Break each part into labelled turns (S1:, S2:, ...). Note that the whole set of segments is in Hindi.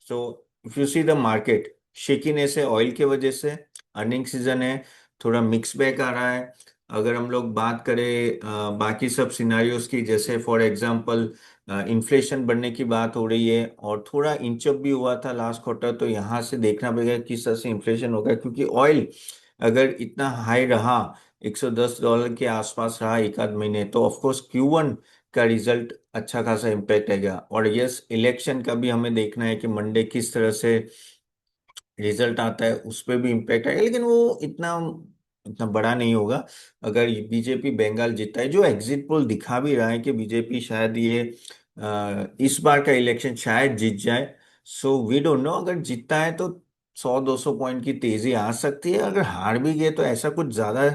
S1: So if you see the market shakiness है ऑयल के वजह से, अर्निंग सीजन है, थोड़ा मिक्स बैक आ रहा है। अगर हम लोग बात करें बाकी सब सिनारियोज की, जैसे फॉर एग्जांपल इन्फ्लेशन बढ़ने की बात हो रही है और थोड़ा इंचअप भी हुआ था लास्ट क्वार्टर, तो यहाँ से देखना पड़ेगा किस तरह से इन्फ्लेशन होगा, क्योंकि ऑयल अगर इतना हाई रहा, $110 के आसपास रहा एक आध महीने, तो ऑफकोर्स Q1 का रिजल्ट अच्छा खासा इम्पैक्ट आएगा। और यस, इलेक्शन का भी हमें देखना है कि मंडे किस तरह से रिजल्ट आता है, उस पर भी इम्पैक्ट आएगा, लेकिन वो इतना इतना बड़ा नहीं होगा। अगर बीजेपी बंगाल जीतता है, जो एग्जिट पोल दिखा भी रहा है कि बीजेपी शायद ये इस बार का इलेक्शन शायद जीत जाए। सो वी डोंट नो, अगर जीतता है तो 100-200 पॉइंट की तेजी आ सकती है, अगर हार भी गए तो ऐसा कुछ ज्यादा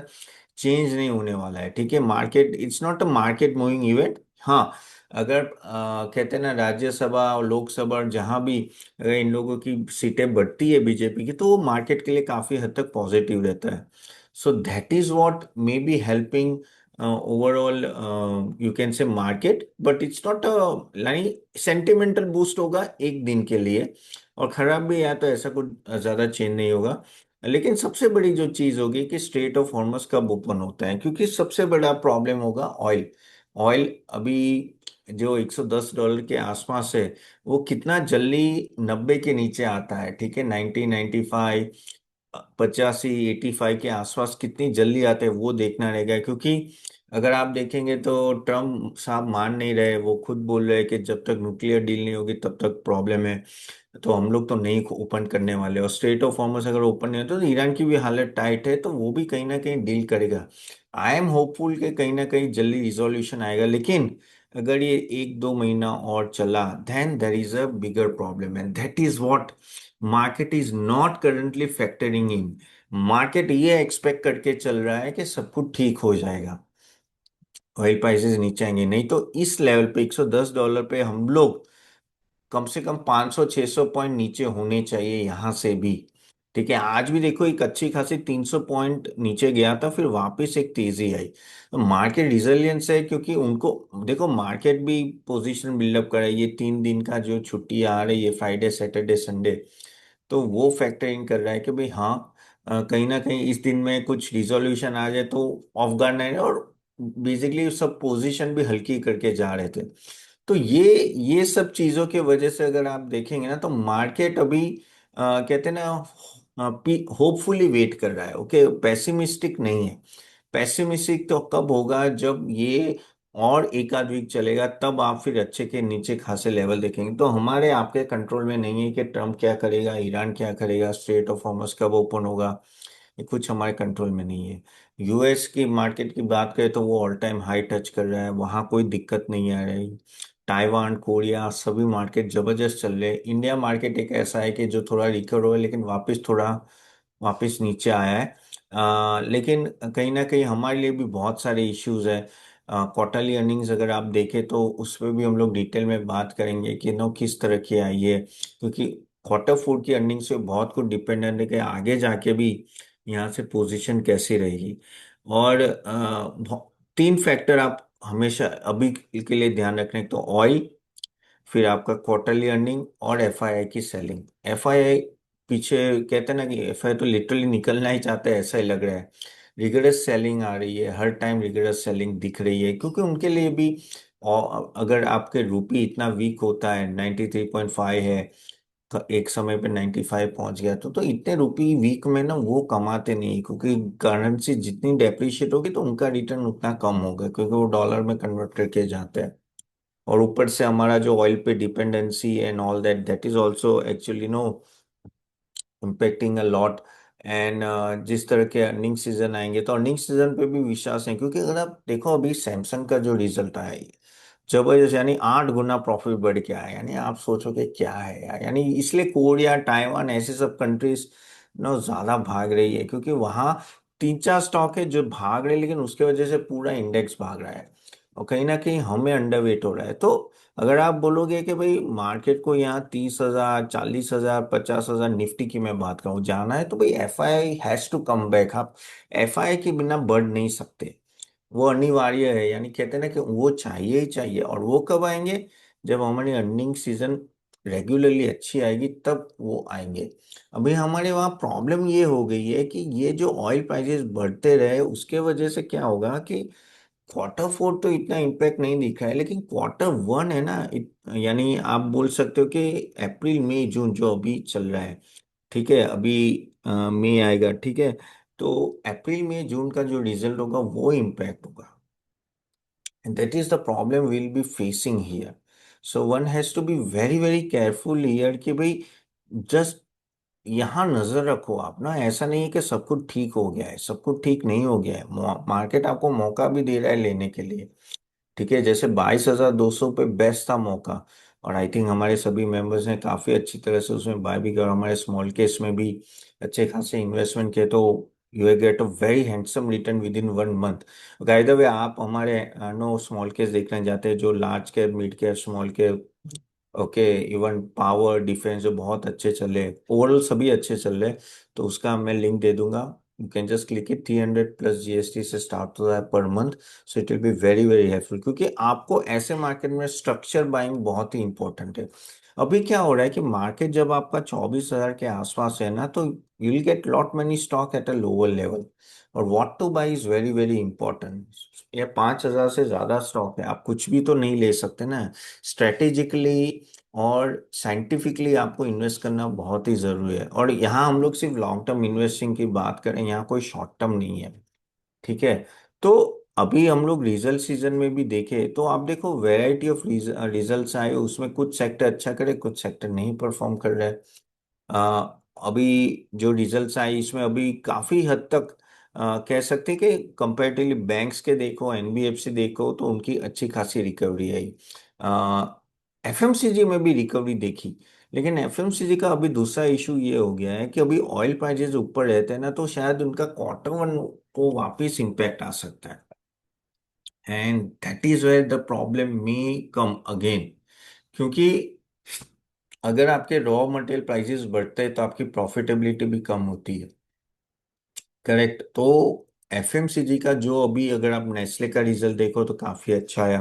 S1: चेंज नहीं होने वाला है। ठीक है, market it's not a market moving event. हाँ, अगर कहते हैं ना, राज्यसभा और लोकसभा और जहां भी अगर इन लोगों की सीटें बढ़ती है बीजेपी की, तो वो मार्केट के लिए काफी हद तक पॉजिटिव रहता है। सो that is what may be helping overall, you can say market, but it's not यानी सेंटिमेंटल बूस्ट होगा एक दिन के लिए, और खराब भी आया तो ऐसा कुछ ज्यादा चेंज नहीं होगा। लेकिन सबसे बड़ी जो चीज होगी कि स्ट्रेट ऑफ हॉर्मस कब ओपन होता है, क्योंकि सबसे बड़ा प्रॉब्लम होगा ऑयल। ऑयल अभी जो $110 के आसपास है, वो कितना जल्दी 90 के नीचे आता है। ठीक है, 90, 95, 85, 85 के आसपास कितनी जल्दी आते हैं वो देखना रहेगा, क्योंकि अगर आप देखेंगे तो ट्रम्प साहब मान नहीं रहे, वो खुद बोल रहे हैं कि जब तक न्यूक्लियर डील नहीं होगी तब तक प्रॉब्लम है। तो हम लोग तो नहीं ओपन करने वाले, और स्ट्रेट ऑफ हॉर्मस अगर ओपन नहीं होता तो ईरान की भी हालत टाइट है, तो वो भी कहीं ना कहीं डील करेगा। आई एम होपफुल कि कहीं ना कहीं जल्दी रिजोल्यूशन आएगा, लेकिन अगर ये 1-2 महीना और चला, then there is a bigger problem, and that is what market is not currently factoring in. Market ये एक्सपेक्ट करके चल रहा है कि सब कुछ ठीक हो जाएगा, ऑयल प्राइसेस नीचे आएंगे, नहीं तो इस लेवल पे $110 पे हम लोग कम से कम 500-600 पॉइंट नीचे होने चाहिए यहाँ से भी। ठीक है, आज भी देखो एक अच्छी खासी 300 पॉइंट नीचे गया था, फिर वापस एक तेजी आई। तो मार्केट रिजिलियंस है, क्योंकि उनको देखो मार्केट भी पोजीशन बिल्डअप कर रहा है, ये 3 दिन का जो छुट्टी आ रही है, फ्राइडे सैटरडे संडे, तो वो फैक्टर इन कर रहा है कि भाई हाँ, कहीं ना कहीं इस दिन में कुछ रिजोल्यूशन आ जाए तो ऑफ गार्ड नहीं रहे, और बेसिकली सब पोजीशन भी हल्की करके जा रहे थे। तो ये सब चीजों की वजह से अगर आप देखेंगे ना, तो मार्केट अभी कहते हैं ना, होपफुली वेट कर रहा है। ओके, पैसिमिस्टिक नहीं है। पैसिमिस्टिक तो कब होगा, जब ये और एक आध वीक चलेगा, तब आप फिर अच्छे के नीचे खासे लेवल देखेंगे। तो हमारे आपके कंट्रोल में नहीं है कि ट्रम्प क्या करेगा, ईरान क्या करेगा, स्ट्रेट ऑफ हॉर्मस कब ओपन होगा, ये कुछ हमारे कंट्रोल में नहीं है। यूएस की मार्केट की बात करें तो वो ऑल टाइम हाई टच कर रहा है, वहां कोई दिक्कत नहीं आ रही। ताइवान, कोरिया, सभी मार्केट जबरदस्त चल रहे हैं। इंडिया मार्केट एक ऐसा है कि जो थोड़ा रिकवर हुआ है, लेकिन वापस थोड़ा वापस नीचे आया है। लेकिन कहीं ना कहीं हमारे लिए भी बहुत सारे इश्यूज है। क्वार्टरली अर्निंग्स अगर आप देखें तो उस पर भी हम लोग डिटेल में बात करेंगे कि नो किस तरह की आई है, क्योंकि क्वार्टर 4 की अर्निंग्स पे बहुत कुछ डिपेंडेंट है कि आगे जाके भी यहाँ से पोजीशन कैसी रहेगी। और 3 फैक्टर आप हमेशा अभी के लिए ध्यान रखने, तो ऑयल, फिर आपका क्वार्टरली अर्निंग और एफआईआई की सेलिंग। एफआईआई पीछे कहते हैं ना कि एफआईआई तो लिटरली निकलना ही चाहता है, ऐसा ही लग रहा है। रिगरस सेलिंग आ रही है, हर टाइम रिगरस सेलिंग दिख रही है, क्योंकि उनके लिए भी, और अगर आपके रुपी इतना वीक होता है, 93.5 है, तो एक समय पे 95 पहुंच गया, तो इतने रुपी वीक में ना वो कमाते नहीं, क्योंकि करेंसी जितनी डेप्रिशिएट होगी तो उनका रिटर्न उतना कम होगा, क्योंकि वो डॉलर में कन्वर्ट करके जाते हैं। और ऊपर से हमारा जो ऑयल पे dependency and all that, that is also actually no impacting a lot. And जिस तरह के अर्निंग सीजन आएंगे, तो अर्निंग सीजन पे भी विश्वास है, क्योंकि अगर आप देखो अभी सैमसंग का जो रिजल्ट आया है, जबरदस्त, यानी 8 गुना प्रॉफिट बढ़ के आया, यानी आप सोचोगे क्या है यार, यानी इसलिए कोरिया, ताइवान, ऐसे सब कंट्रीज नो ज्यादा भाग रही है, क्योंकि वहां 3-4 स्टॉक है जो भाग रहे हैं, लेकिन उसके वजह से पूरा इंडेक्स भाग रहा है, और कहीं ना कहीं हमें अंडरवेट हो रहा है। तो अगर आप बोलोगे कि भाई मार्केट को यहाँ 30,000, 40,000, 50,000 निफ्टी की मैं बात करूँ जाना है, तो भाई FI has to come back. आप एफआई के बिना बढ़ नहीं सकते, वो अनिवार्य है, यानी कहते हैं ना कि वो चाहिए ही चाहिए। और वो कब आएंगे, जब हमारी अर्निंग सीजन रेगुलरली अच्छी आएगी तब वो आएंगे। अभी हमारे वहाँ प्रॉब्लम ये हो गई है कि ये जो ऑयल प्राइसेस बढ़ते रहे उसके वजह से क्या होगा कि क्वार्टर 4 तो इतना इम्पैक्ट नहीं दिख रहा है, लेकिन क्वार्टर 1 है ना, यानी आप बोल सकते हो कि अप्रैल मई जून जो अभी चल रहा है, ठीक है, अभी मई आएगा, ठीक है, तो अप्रैल मई जून का जो रिजल्ट होगा वो इम्पैक्ट होगा। And that is the problem we'll be facing here. So one has to be very very careful here कि भाई जस्ट यहाँ नजर रखो आप ना, ऐसा नहीं है कि सब कुछ ठीक हो गया है, सब कुछ ठीक नहीं हो गया है, मार्केट आपको मौका भी दे रहा है लेने के लिए। ठीक है, जैसे 22,200 पे बेस्ट था मौका, और आई थिंक हमारे सभी मेंबर्स ने काफी अच्छी तरह से उसमें बाय भी किया, हमारे स्मॉल केस में भी अच्छे खासे इन्वेस्टमेंट किए, तो you will get a very handsome return with in 1 month. By the way आप हमारे नो स्मॉल केस देखने जाते हैं, जो large cap, mid cap, small cap, okay, even power defence जो बहुत अच्छे चले, ओवरऑल सभी अच्छे चल रहे, तो उसका मैं लिंक दे दूंगा। You can just click it, 300 plus GST से स्टार्ट होता है per month. So it will be very very helpful, क्योंकि आपको ऐसे मार्केट में स्ट्रक्चर बाइंग बहुत ही इंपॉर्टेंट है। अभी क्या हो रहा है कि मार्केट जब आपका 24,000 के आसपास है ना, तो you will get lot money stock at a lower level, और what to buy is very very important. ये 5,000 से ज्यादा स्टॉक है, आप कुछ भी तो नहीं ले सकते ना। स्ट्रेटेजिकली और साइंटिफिकली आपको इन्वेस्ट करना बहुत ही जरूरी है, और यहाँ हम लोग सिर्फ लॉन्ग टर्म इन्वेस्टिंग की बात करें, यहाँ कोई शॉर्ट टर्म नहीं है। ठीक है, तो अभी हम लोग रिजल्ट सीजन में भी देखे तो आप देखो वैरायटी ऑफ रिजल्ट्स आए, उसमें कुछ सेक्टर अच्छा करे, कुछ सेक्टर नहीं परफॉर्म कर रहे हैं। अभी जो रिजल्ट्स आए इसमें अभी काफी हद तक कह सकते हैं कि कंपैरेटिवली बैंक्स के देखो, एनबीएफसी देखो, तो उनकी अच्छी खासी रिकवरी आई। एफएमसीजी में भी रिकवरी देखी, लेकिन एफएमसीजी का अभी दूसरा इशू ये हो गया है कि अभी ऑयल प्राइसेस ऊपर रहते हैं ना, तो शायद उनका क्वार्टर 1 को वापस इम्पैक्ट आ सकता है, and that is where the problem may come again. क्योंकि अगर आपके रॉ मटेरियल प्राइसेस बढ़ते हैं तो आपकी प्रॉफिटेबिलिटी भी कम होती है, करेक्ट। तो एफएमसीजी का जो अभी अगर आप नेस्ले का रिजल्ट देखो तो काफी अच्छा आया,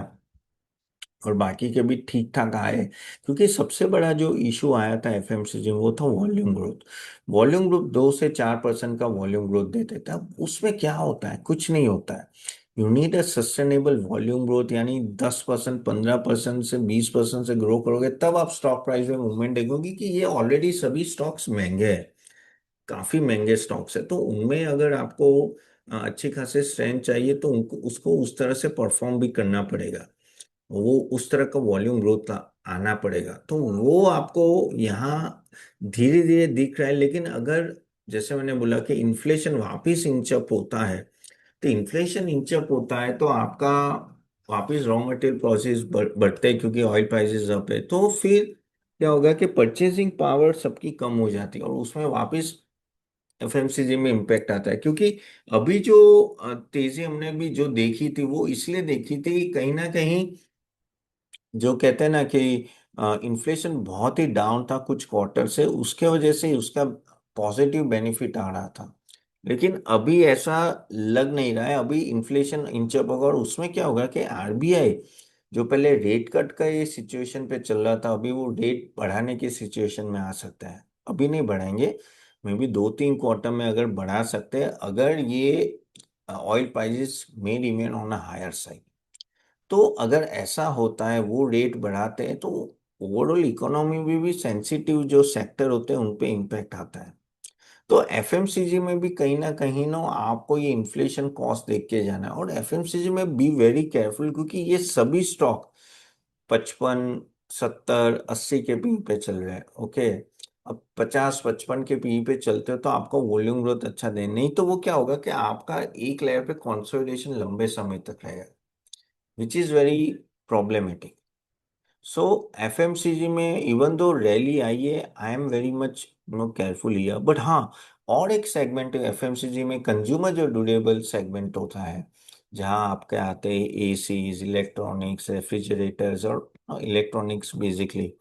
S1: और बाकी के भी ठीक ठाक आए, क्योंकि सबसे बड़ा जो इशू आया था एफएमसीजी में वो था वॉल्यूम ग्रोथ। वॉल्यूम ग्रोथ 2 से 4% का वॉल्यूम ग्रोथ देते थे, अब उसमें क्या होता है, कुछ नहीं होता है। You need a sustainable volume growth, यानी 10%, 15% से 20% से ग्रो करोगे, तब आप स्टॉक प्राइस में मूवमेंट देखोगे कि ये ऑलरेडी सभी स्टॉक्स महंगे हैं, काफी महंगे स्टॉक्स है, तो उनमें अगर आपको अच्छी खासी स्ट्रेंथ चाहिए तो उनको उसको उस तरह से परफॉर्म भी करना पड़ेगा, वो उस तरह का वॉल्यूम ग्रोथ आना पड़ेगा, तो वो आपको यहाँ धीरे धीरे दिख रहा है। लेकिन अगर जैसे मैंने बोला कि इन्फ्लेशन वापिस इंचअप होता है, तो इन्फ्लेशन इंचअप होता है तो आपका वापिस रॉ मटेरियल प्राइसेस बढ़ते हैं, क्योंकि ऑयल प्राइसेस अप है, तो फिर क्या होगा कि परचेसिंग पावर सबकी कम हो जाती है, और उसमें वापिस एफएमसीजी में इम्पैक्ट आता है। क्योंकि अभी जो तेजी हमने भी जो देखी थी वो इसलिए देखी थी कि कहीं ना कहीं जो कहते हैं ना कि इन्फ्लेशन बहुत ही डाउन था कुछ क्वार्टर से, उसके वजह से उसका पॉजिटिव बेनिफिट आ रहा था। लेकिन अभी ऐसा लग नहीं रहा है, अभी इन्फ्लेशन इंचअप होगा, और उसमें क्या होगा कि आरबीआई जो पहले रेट कट का ये सिचुएशन पे चल रहा था, अभी वो रेट बढ़ाने की सिचुएशन में आ सकता है। अभी नहीं बढ़ाएंगे, मे बी 2-3 क्वार्टर में अगर बढ़ा सकते हैं, अगर ये ऑयल प्राइसेस में remain on a higher side. तो अगर ऐसा होता है, वो रेट बढ़ाते हैं, तो ओवरऑल इकोनॉमी में भी सेंसिटिव जो सेक्टर होते हैं उन पे इम्पैक्ट आता है। तो एफएमसीजी में भी कहीं ना कहीं ना आपको ये इन्फ्लेशन कॉस्ट देख के जाना है, और एफएमसीजी में बी वेरी केयरफुल, क्योंकि ये सभी स्टॉक 55, 70, 80 के पी पे चल रहे हैं, ओके। अब 50, 55 के पी पे चलते हो तो आपको वॉल्यूम ग्रोथ अच्छा दे, नहीं तो वो क्या होगा कि आपका एक लेयर पे कंसोलिडेशन लंबे समय तक रहेगा, which is very problematic. So FMCG में इवन दो रैली आई है, आई am very much careful here, but हाँ, और एक सेगमेंट एफएमसीजी में कंज्यूमर जो ड्यूरेबल सेगमेंट होता है, जहाँ आपके आते हैं एसीज, इलेक्ट्रॉनिक्स, रेफ्रिजरेटर्स, और इलेक्ट्रॉनिक्स बेसिकली,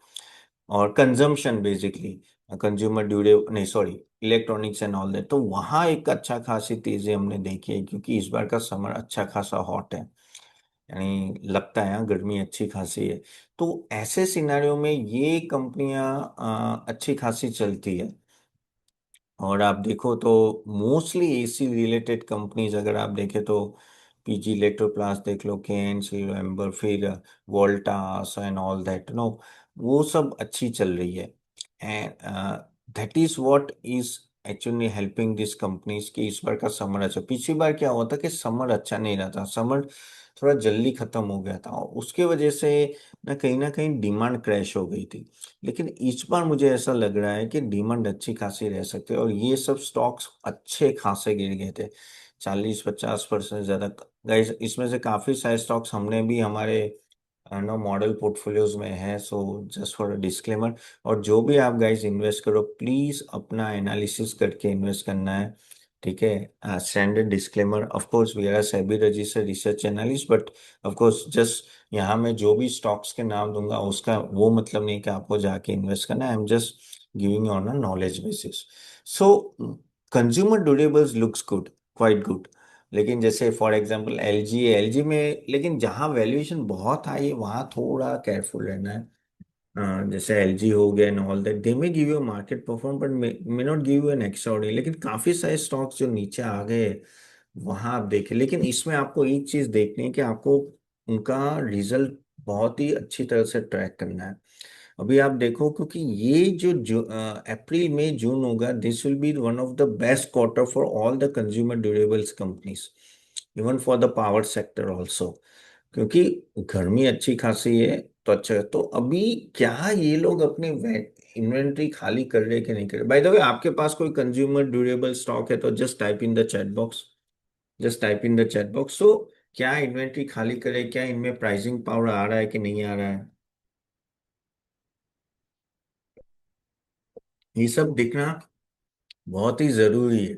S1: और कंजम्पशन बेसिकली, कंज्यूमर ड्यूरेबल नहीं, sorry, electronics and all that, तो वहाँ एक अच्छा खासी तेजी हमने देखी है, क्योंकि इस बार का समर अच्छा खासा हॉट है। यानी लगता है हाँ, गर्मी अच्छी खासी है। तो ऐसे सिनारियों में ये कंपनियां अच्छी खासी चलती है। और आप देखो तो मोस्टली एसी रिलेटेड कंपनीज अगर आप देखें तो पीजी इलेक्ट्रोप्लास्ट देख लो, केन सिल्वर, फिर Voltas and all that no, वो सब अच्छी चल रही है। And that is what is actually helping this companies कि इस बार का समर अच्छा। पिछली बार क्या हुआ था कि समर अच्छा नहीं रहा था, समर थोड़ा जल्दी खत्म हो गया था, और उसके वजह से ना कहीं डिमांड क्रैश हो गई थी। लेकिन इस बार मुझे ऐसा लग रहा है कि डिमांड अच्छी खासी रह सकती है, और ये सब स्टॉक्स अच्छे खासे गिर गए थे, 40-50% ज्यादा। गाइस इसमें से काफी सारे स्टॉक्स हमने भी हमारे नो मॉडल पोर्टफोलियोज में है, so just for a disclaimer. और जो भी आप गाइस इन्वेस्ट करो प्लीज अपना एनालिसिस करके इन्वेस्ट करना है, ठीक है। Standard disclaimer, of course we are SEBI registered research analyst, but of course just यहाँ मैं जो भी स्टॉक्स के नाम दूंगा उसका वो मतलब नहीं कि आपको जाके इन्वेस्ट करना है। I am just giving on a knowledge basis. So consumer durables looks good, quite good. लेकिन जैसे फॉर एग्जांपल एलजी में, लेकिन जहाँ वैल्यूएशन बहुत हाई है वहाँ थोड़ा केयरफुल रहना है। जैसे एलजी हो गया and all that, they may give you market perform but may not give you N extraordinary. लेकिन काफी सारे स्टॉक्स जो नीचे आ गए वहां आप देखें, लेकिन इसमें आपको एक चीज देखनी है कि आपको उनका रिजल्ट बहुत ही अच्छी तरह से ट्रैक करना है। अभी आप देखो क्योंकि ये जो अप्रैल मई जून होगा, this will B one of the best quarter for all the consumer durables companies, even for the power sector also. क्योंकि गर्मी अच्छी खासी है तो अच्छा है। तो अभी क्या ये लोग अपनी इन्वेंट्री खाली कर रहे हैं कि नहीं कर रहे? बाय द वे आपके पास कोई कंज्यूमर ड्यूरेबल स्टॉक है तो just type in the chat box, just type in the chat box. So क्या इन्वेंट्री खाली करे, क्या इनमें प्राइसिंग पावर आ रहा है कि नहीं आ रहा है, ये सब दिखना बहुत ही जरूरी है।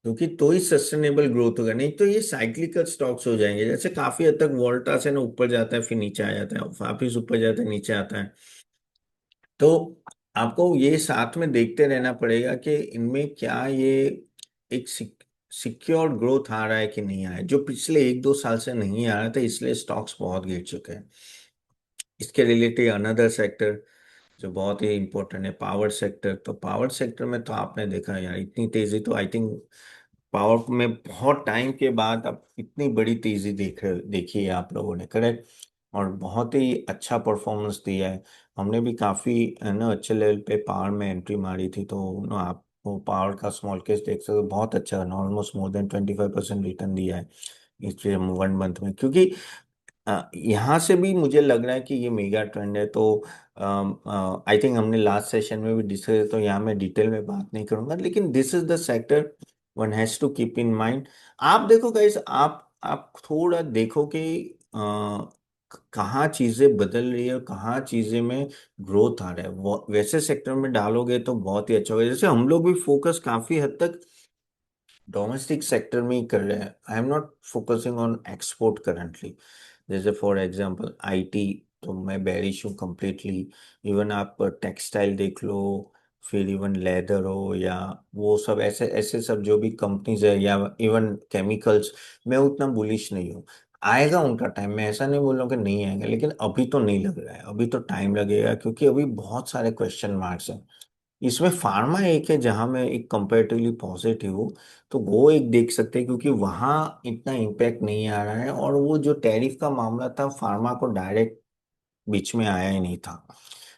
S1: क्योंकि तो ही सस्टेनेबल ग्रोथ होगा, नहीं तो ये साइक्लिकल स्टॉक्स हो जाएंगे। जैसे काफी हद तक वोल्टास है ना, ऊपर जाता है फिर नीचे आ जाता है, वापिस ऊपर जाता है नीचे आता है। तो आपको ये साथ में देखते रहना पड़ेगा कि इनमें क्या ये एक सिक्योर ग्रोथ आ रहा है कि नहीं आ रहा है, जो पिछले 1-2 साल से नहीं आ रहा था, इसलिए स्टॉक्स बहुत गिर चुके हैं। इसके रिलेटेड अनदर सेक्टर जो बहुत ही इंपॉर्टेंट है, पावर सेक्टर। तो पावर सेक्टर में तो आपने देखा यार इतनी तेजी तो आई थिंक पावर में बहुत टाइम के बाद अब इतनी बड़ी तेजी देखी है आप लोगों ने, करेक्ट। और बहुत ही अच्छा परफॉर्मेंस दिया है। हमने भी काफी ना अच्छे लेवल पे पावर में एंट्री मारी थी, तो ना आप वो पावर का स्मॉल केस देख सकते हो, बहुत अच्छा ऑलमोस्ट मोर देन 25% रिटर्न दिया है इस 1 मंथ में। क्योंकि यहाँ से भी मुझे लग रहा है कि ये मेगा ट्रेंड है। तो आई थिंक हमने लास्ट सेशन में भी डिस्कस, तो यहाँ मैं डिटेल में बात नहीं करूंगा, लेकिन this is the sector one has to keep in mind. आप देखो गाइस, आप थोड़ा देखो कि कहाँ चीजें बदल रही है और कहाँ चीजें में ग्रोथ आ रहा है, वैसे सेक्टर में डालोगे तो बहुत ही अच्छा होगा। जैसे हम लोग भी फोकस काफी हद तक डोमेस्टिक सेक्टर में ही कर रहे हैं, I am not focusing on export currently. जैसे फॉर एग्जांपल आईटी, तो मैं बेरिश हूँ कम्प्लीटली। इवन आप टेक्सटाइल देख लो, फिर इवन लेदर हो, या वो सब ऐसे ऐसे सब जो भी कंपनीज है, या इवन केमिकल्स, मैं उतना बुलिश नहीं हूँ। आएगा उनका टाइम, मैं ऐसा नहीं बोल रहा हूँ कि नहीं आएगा, लेकिन अभी तो नहीं लग रहा है, अभी तो टाइम लगेगा, क्योंकि अभी बहुत सारे क्वेश्चन मार्क्स हैं। इसमें फार्मा एक है जहां मैं एक कंपैरेटिवली पॉजिटिव हूँ, तो वो एक देख सकते हैं, क्योंकि वहां इतना इम्पैक्ट नहीं आ रहा है, और वो जो टैरिफ का मामला था फार्मा को डायरेक्ट बीच में आया ही नहीं था।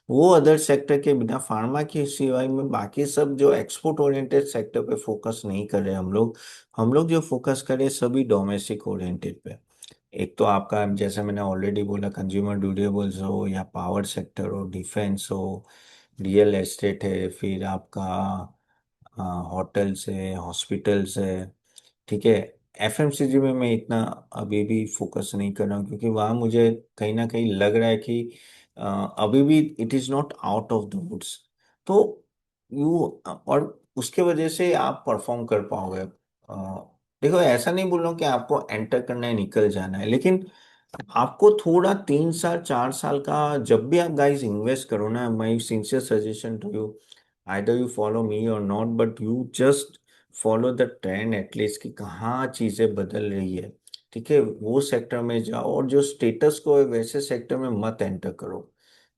S1: वो अदर सेक्टर के बिना फार्मा के सिवाय में बाकी सब जो एक्सपोर्ट ओरिएंटेड सेक्टर पे फोकस नहीं कर रहे हम लोग। हम लोग जो फोकस करें सभी डोमेस्टिक ओरिएंटेड पे। एक तो आपका जैसे मैंने ऑलरेडी बोला कंज्यूमर ड्यूरेबल्स हो, या पावर सेक्टर हो, डिफेंस हो, रियल एस्टेट है, फिर आपका होटल्स है, हॉस्पिटल्स है, ठीक है। एफएमसीजी में मैं इतना अभी भी फोकस नहीं कर रहा हूँ, क्योंकि वहाँ मुझे कहीं ना कहीं लग रहा है कि अभी भी it is not out of the woods. तो यू, और उसके वजह से आप परफॉर्म कर पाओगे। देखो ऐसा नहीं बोल रहा हूँ कि आपको एंटर करना है निकल जाना है, लेकिन आपको थोड़ा 3 साल 4 साल का जब भी आप गाइस इन्वेस्ट करो ना, my sincere suggestion to you, either you follow me और not, but you just follow the trend at least कि कहाँ चीजें बदल रही है, ठीक है, वो सेक्टर में जाओ, और जो स्टेटस को है वैसे सेक्टर में मत एंटर करो।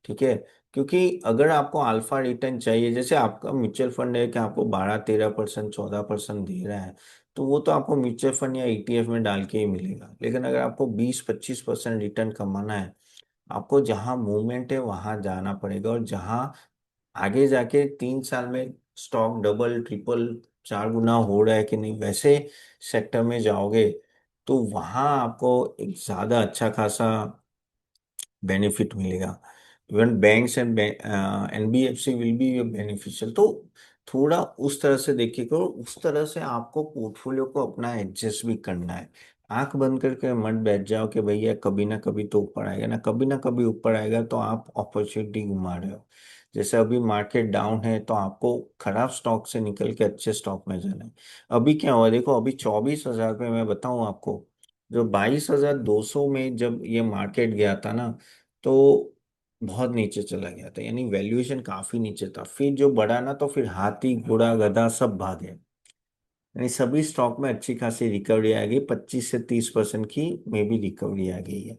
S1: ठीक है, क्योंकि अगर आपको अल्फा रिटर्न चाहिए, जैसे आपका म्यूचुअल फंड है कि आपको 12-13%, 14% दे रहा है, तो वो तो आपको म्यूचुअल फंड या ईटीएफ में डाल के ही मिलेगा। लेकिन अगर आपको 20-25% रिटर्न कमाना है, आपको जहां मूवमेंट है वहां जाना पड़ेगा, और जहां आगे जाके 3 साल में स्टॉक डबल ट्रिपल 4 गुना हो रहा है कि नहीं, वैसे सेक्टर में जाओगे तो वहां आपको एक ज्यादा अच्छा खासा बेनिफिट मिलेगा। Even banks and NBFC will be beneficial. तो थोड़ा उस तरह से देखिए करो, उस तरह से आपको पोर्टफोलियो को अपना एडजस्ट भी करना है। आंख बंद करके मत बैठ जाओ कि भैया कभी ना कभी तो ऊपर आएगा, ना कभी ना कभी ऊपर आएगा तो आप अपॉर्चुनिटी घुमा रहे हो। जैसे अभी मार्केट डाउन है तो आपको खराब स्टॉक से निकल के अच्छे स्टॉक में जाना है। अभी क्या हुआ देखो, अभी 24,000 पे मैं बताऊं आपको, जो 22,200 में जब ये मार्केट गया था ना, तो बहुत नीचे चला गया था, यानी वैल्यूएशन काफी नीचे था। फिर जो बढ़ा ना, तो फिर हाथी घोड़ा गधा सब भागे, यानी सभी स्टॉक में अच्छी खासी रिकवरी आ गई, 25 से 30% की में भी रिकवरी आ गई है।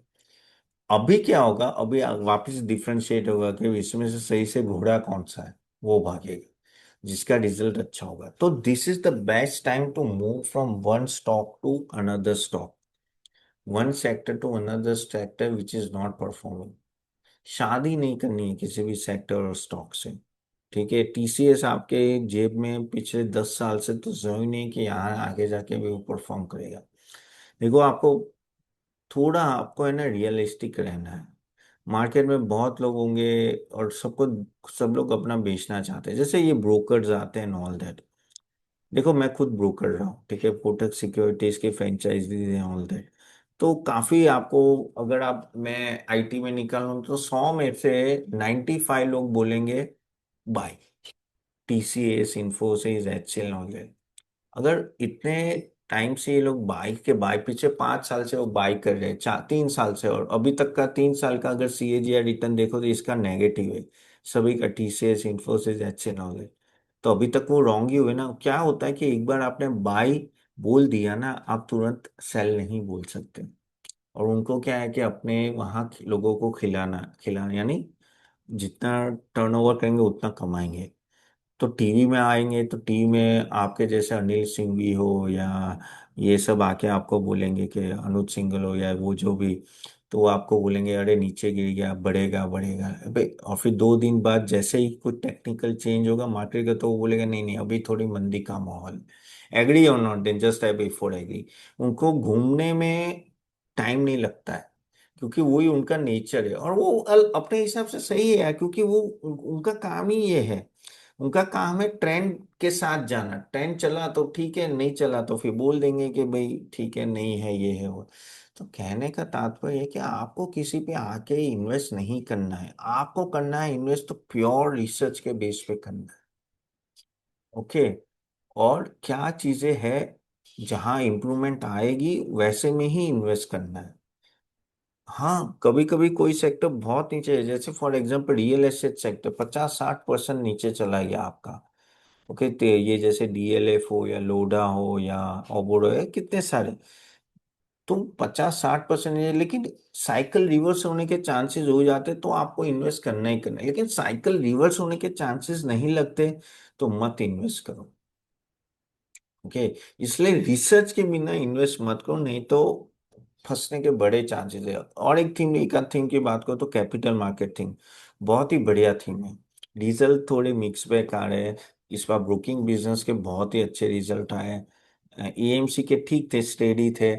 S1: अभी क्या होगा, अभी वापस डिफरेंशिएट होगा कि इसमें से सही से घोड़ा कौन सा है, वो भागेगा जिसका रिजल्ट अच्छा होगा। तो this is the best time to move from one stock to another stock, one sector to another sector which is not performing. शादी नहीं करनी है किसी भी सेक्टर और स्टॉक से। ठीक है, टीसीएस आपके जेब में पिछले 10 साल से तो जरूरी नहीं कि यहाँ आगे जाके भी वो परफॉर्म करेगा। देखो, आपको थोड़ा आपको है ना रियलिस्टिक रहना है। मार्केट में बहुत लोग होंगे और सबको, सब लोग अपना बेचना चाहते हैं, जैसे ये ब्रोकर्स आते हैं ऑल दैट। देखो, मैं खुद ब्रोकर रहा हूँ, ठीक है, कोटक सिक्योरिटीज के फ्रेंचाइजी हैं ऑल दैट। तो काफी आपको, अगर आप, मैं आईटी में निकालूं तो 100 में से 95 लोग बोलेंगे buy, TCS, Infosys, HCL all that. अगर इतने टाइम से ये लोग बाई के बाई, पीछे 5 साल से वो बाई कर रहे हैं, 3 साल से, और अभी तक का 3 साल का अगर सीएजीआर रिटर्न देखो तो इसका नेगेटिव है, सभी का, TCS, Infosys, HCL all that. तो अभी तक वो रॉन्ग ही हुए ना। क्या होता है कि एक बार आपने बाई बोल दिया ना, आप तुरंत सेल नहीं बोल सकते। और उनको क्या है कि अपने वहां लोगों को खिलाना खिलाना, यानी जितना टर्नओवर करेंगे उतना कमाएंगे। तो टीवी में आएंगे तो टीवी में आपके जैसे अनिल सिंघवी हो या ये सब आके आपको बोलेंगे कि अनुज सिंघल हो या वो जो भी, तो वो आपको बोलेंगे अरे नीचे गिर गया, बढ़ेगा बढ़ेगा भाई। और फिर 2 दिन बाद जैसे ही कुछ टेक्निकल चेंज होगा मार्केट का, तो वो बोलेगा नहीं नहीं अभी थोड़ी मंदी का माहौल। एग्री और not, then just I before agree. उनको घूमने में टाइम नहीं लगता है, क्योंकि वही उनका नेचर है, और वो अपने हिसाब से सही है, क्योंकि वो उनका काम ही ये है। उनका काम है ट्रेंड के साथ जाना, ट्रेंड चला तो ठीक है, नहीं चला तो फिर बोल देंगे कि भाई ठीक है, नहीं है, ये है वो। तो कहने का तात्पर्य है कि आपको किसी पे आके इन्वेस्ट नहीं करना है, आपको करना है इन्वेस्ट तो प्योर रिसर्च के बेस पे करना है। ओके, और क्या चीजें हैं जहां इंप्रूवमेंट आएगी वैसे में ही इन्वेस्ट करना है। हाँ, कभी कभी कोई सेक्टर बहुत नीचे है, जैसे for example real estate sector 50-60% नीचे चला गया आपका। ओके, तो ये जैसे डीएलएफ हो या लोडा हो या ओबोरो है, कितने सारे, तुम 50-60% है, लेकिन साइकिल रिवर्स होने के चांसेस हो जाते तो आपको इन्वेस्ट करना ही करना है। लेकिन साइकिल रिवर्स होने के चांसेस नहीं लगते तो मत इन्वेस्ट करो। ओके, इसलिए रिसर्च के बिना इन्वेस्ट मत करो, नहीं तो फंसने के बड़े चांसेस है। और एक थीम, एक आध थीम की बात करो तो कैपिटल मार्केट थीम बहुत ही बढ़िया थीम है। रिजल्ट थोड़े मिक्स बैक आ रहे हैं, इस बार ब्रोकिंग बिजनेस के बहुत ही अच्छे रिजल्ट आए। एएमसी के ठीक थे, स्टेडी थे।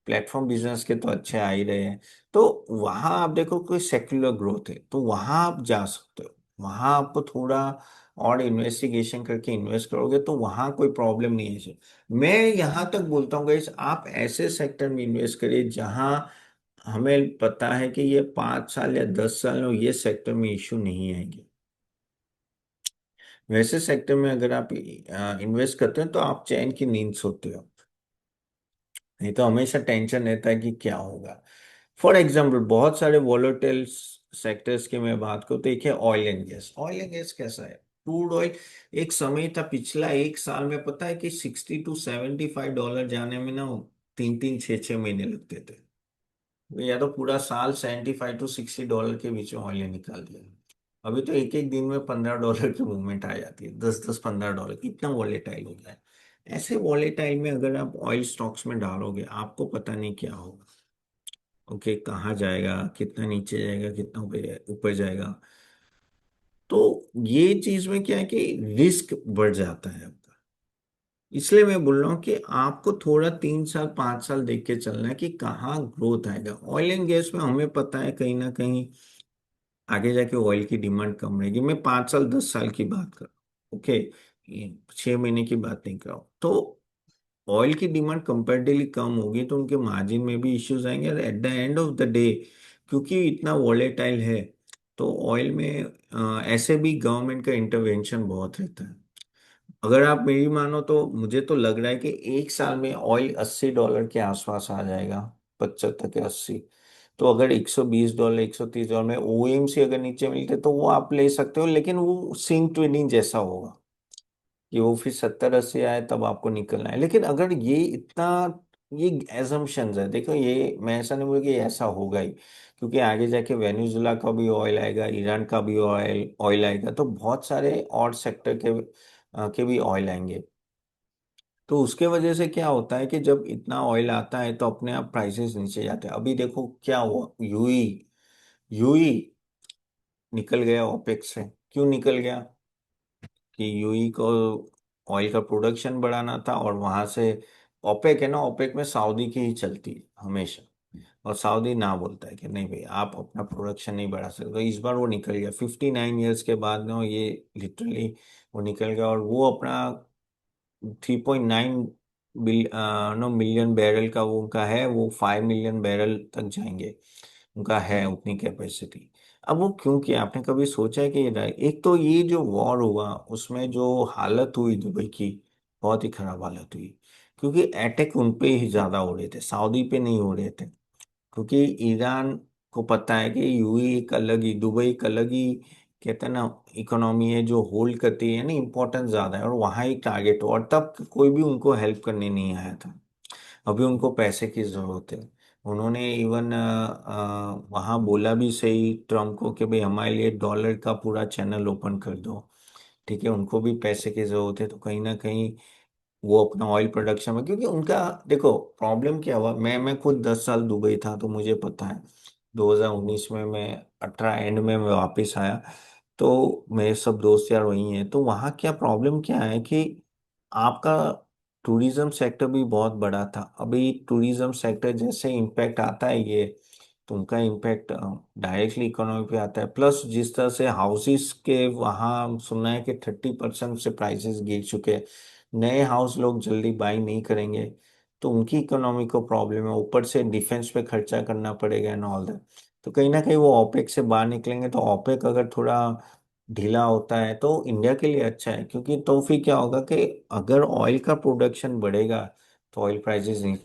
S1: प्लेटफॉर्म बिजनेस के तो अच्छे आ ही रहे हैं। तो वहां आप देखो कोई सेक्युलर ग्रोथ है तो वहां आप जा सकते हो। वहां आपको थोड़ा और इन्वेस्टिगेशन करके इन्वेस्ट करोगे तो वहां कोई प्रॉब्लम नहीं है। मैं यहाँ तक बोलता हूँ गाइस, आप ऐसे सेक्टर में इन्वेस्ट करिए जहां हमें पता है कि ये 5 साल या 10 साल में ये सेक्टर में इश्यू नहीं आएंगे। वैसे सेक्टर में अगर आप इन्वेस्ट करते हैं तो आप चैन की नींद सोते हो, नहीं तो हमेशा टेंशन रहता है कि क्या होगा। फॉर एग्जाम्पल बहुत सारे वॉलेटाइल सेक्टर्स की मैं बात करूँ तो एक है oil and gas. Oil and gas कैसा है, क्रूड ऑयल, एक समय था पिछला 1 साल में, पता है कि $60 to $75 जाने में ना 3 3 6 6 महीने लगते थे। या तो पूरा साल $75 to $60 के बीच में ऑयल निकाल दिया। अभी तो एक एक दिन में $15 की मूवमेंट आ जाती है, 10 10 $15, इतना वॉलेटाइल हो गया है। ऐसे वॉलेटाइल में अगर आप ऑयल स्टॉक्स में डालोगे, आपको पता नहीं क्या होगा। ओके, कहाँ जाएगा, कितना नीचे जाएगा, कितना ऊपर ऊपर जाएगा। तो ये चीज में क्या है कि रिस्क बढ़ जाता है आपका। इसलिए मैं बोल रहा हूँ कि आपको थोड़ा 3 साल 5 साल देख के चलना है कि कहाँ ग्रोथ आएगा। ऑयल एंड गैस में हमें पता है कहीं ना कहीं आगे जाके ऑयल की डिमांड कम रहेगी। मैं 5 साल 10 साल की बात कर रहा हूँ, ओके, 6 महीने की बात नहीं कर रहा हूँ। तो ऑयल की डिमांड कंपैरेटिवली कम होगी तो उनके मार्जिन में भी इश्यूज आएंगे, और eight the end of the day क्योंकि इतना वॉलेटाइल है, तो ऑयल में ऐसे भी गवर्नमेंट का इंटरवेंशन बहुत रहता है। अगर आप मेरी मानो तो मुझे तो लग रहा है कि एक साल में ऑयल $80 के आसपास आ जाएगा, 75 के 80। तो अगर $120 $130 में ओएमसी अगर नीचे मिलते तो वो आप ले सकते हो, लेकिन वो स्विंग ट्रेडिंग जैसा होगा कि वो फिर 70 80 आए तब आपको निकलना है। लेकिन अगर ये इतना, ये एजम्पशंस है, देखो ये मैं ऐसा नहीं बोल कि ये ऐसा होगा ही, क्योंकि आगे जाके वेनेजुला का भी ऑयल आएगा, ईरान का भी ऑयल ऑयल आएगा, तो बहुत सारे और सेक्टर के भी ऑयल आएंगे। तो उसके वजह से क्या होता है कि जब इतना ऑयल आता है तो अपने आप प्राइसेस नीचे जाते हैं। अभी देखो क्या हुआ, यूई यूई निकल गया ओपेक से। क्यों निकल गया? कि यूई को ऑयल का प्रोडक्शन बढ़ाना था, और वहां से ओपेक है ना, ओपेक में सऊदी की ही चलती है हमेशा। और सऊदी ना बोलता है कि नहीं भाई आप अपना प्रोडक्शन नहीं बढ़ा सकते, तो इस बार वो निकल गया 59 ईयर्स के बाद ना, ये लिटरली वो निकल गया। और वो अपना 3.9 नो मिलियन बैरल का वो उनका है, वो 5 मिलियन बैरल तक जाएंगे, उनका है उतनी कैपेसिटी। अब वो क्यों किया, आपने कभी सोचा है कि एक तो ये जो वॉर हुआ उसमें जो हालत हुई दुबई की, बहुत ही खराब हालत हुई, क्योंकि अटैक उन पे ही ज्यादा हो रहे थे, सऊदी पे नहीं हो रहे थे। क्योंकि ईरान को पता है कि यूएई एक अलग ही, दुबई एक अलग ही, कहते हैं ना, इकोनॉमी है जो होल्ड करती है ना, इम्पोर्टेंस ज्यादा है, और वहां ही टारगेट हो, और तब कोई भी उनको हेल्प करने नहीं आया था। अभी उनको पैसे की जरूरत है। उन्होंने इवन वहां बोला भी सही ट्रम्प को कि भाई हमारे लिए डॉलर का पूरा चैनल ओपन कर दो। ठीक है, उनको भी पैसे की जरूरत है, तो कहीं ना कहीं वो अपना ऑयल प्रोडक्शन में, क्योंकि उनका देखो प्रॉब्लम क्या हुआ, मैं खुद 10 साल दुबई था तो मुझे पता है। 2019 में मैं 18 एंड में मैं वापस आया, तो मेरे सब दोस्त यार वही हैं। तो वहाँ क्या प्रॉब्लम क्या है कि आपका टूरिज्म सेक्टर भी बहुत बड़ा था। अभी टूरिज्म सेक्टर जैसे इम्पैक्ट आता है ये, तो उनका इम्पैक्ट डायरेक्टली इकोनॉमी पे आता है। प्लस जिस तरह से हाउसेस के वहाँ सुना है कि 30% से प्राइसेस गिर चुके हैं, नए हाउस लोग जल्दी बाई नहीं करेंगे, तो उनकी इकोनॉमी को प्रॉब्लम है। ऊपर से डिफेंस पे खर्चा करना पड़ेगा एंड ऑल दैट। तो कहीं ना कहीं वो ओपेक से बाहर निकलेंगे, तो ओपेक अगर थोड़ा ढीला होता है तो इंडिया के लिए अच्छा है, क्योंकि तो फिर क्या होगा कि अगर ऑयल का प्रोडक्शन बढ़ेगा तो ऑयल प्राइसेस नहीं।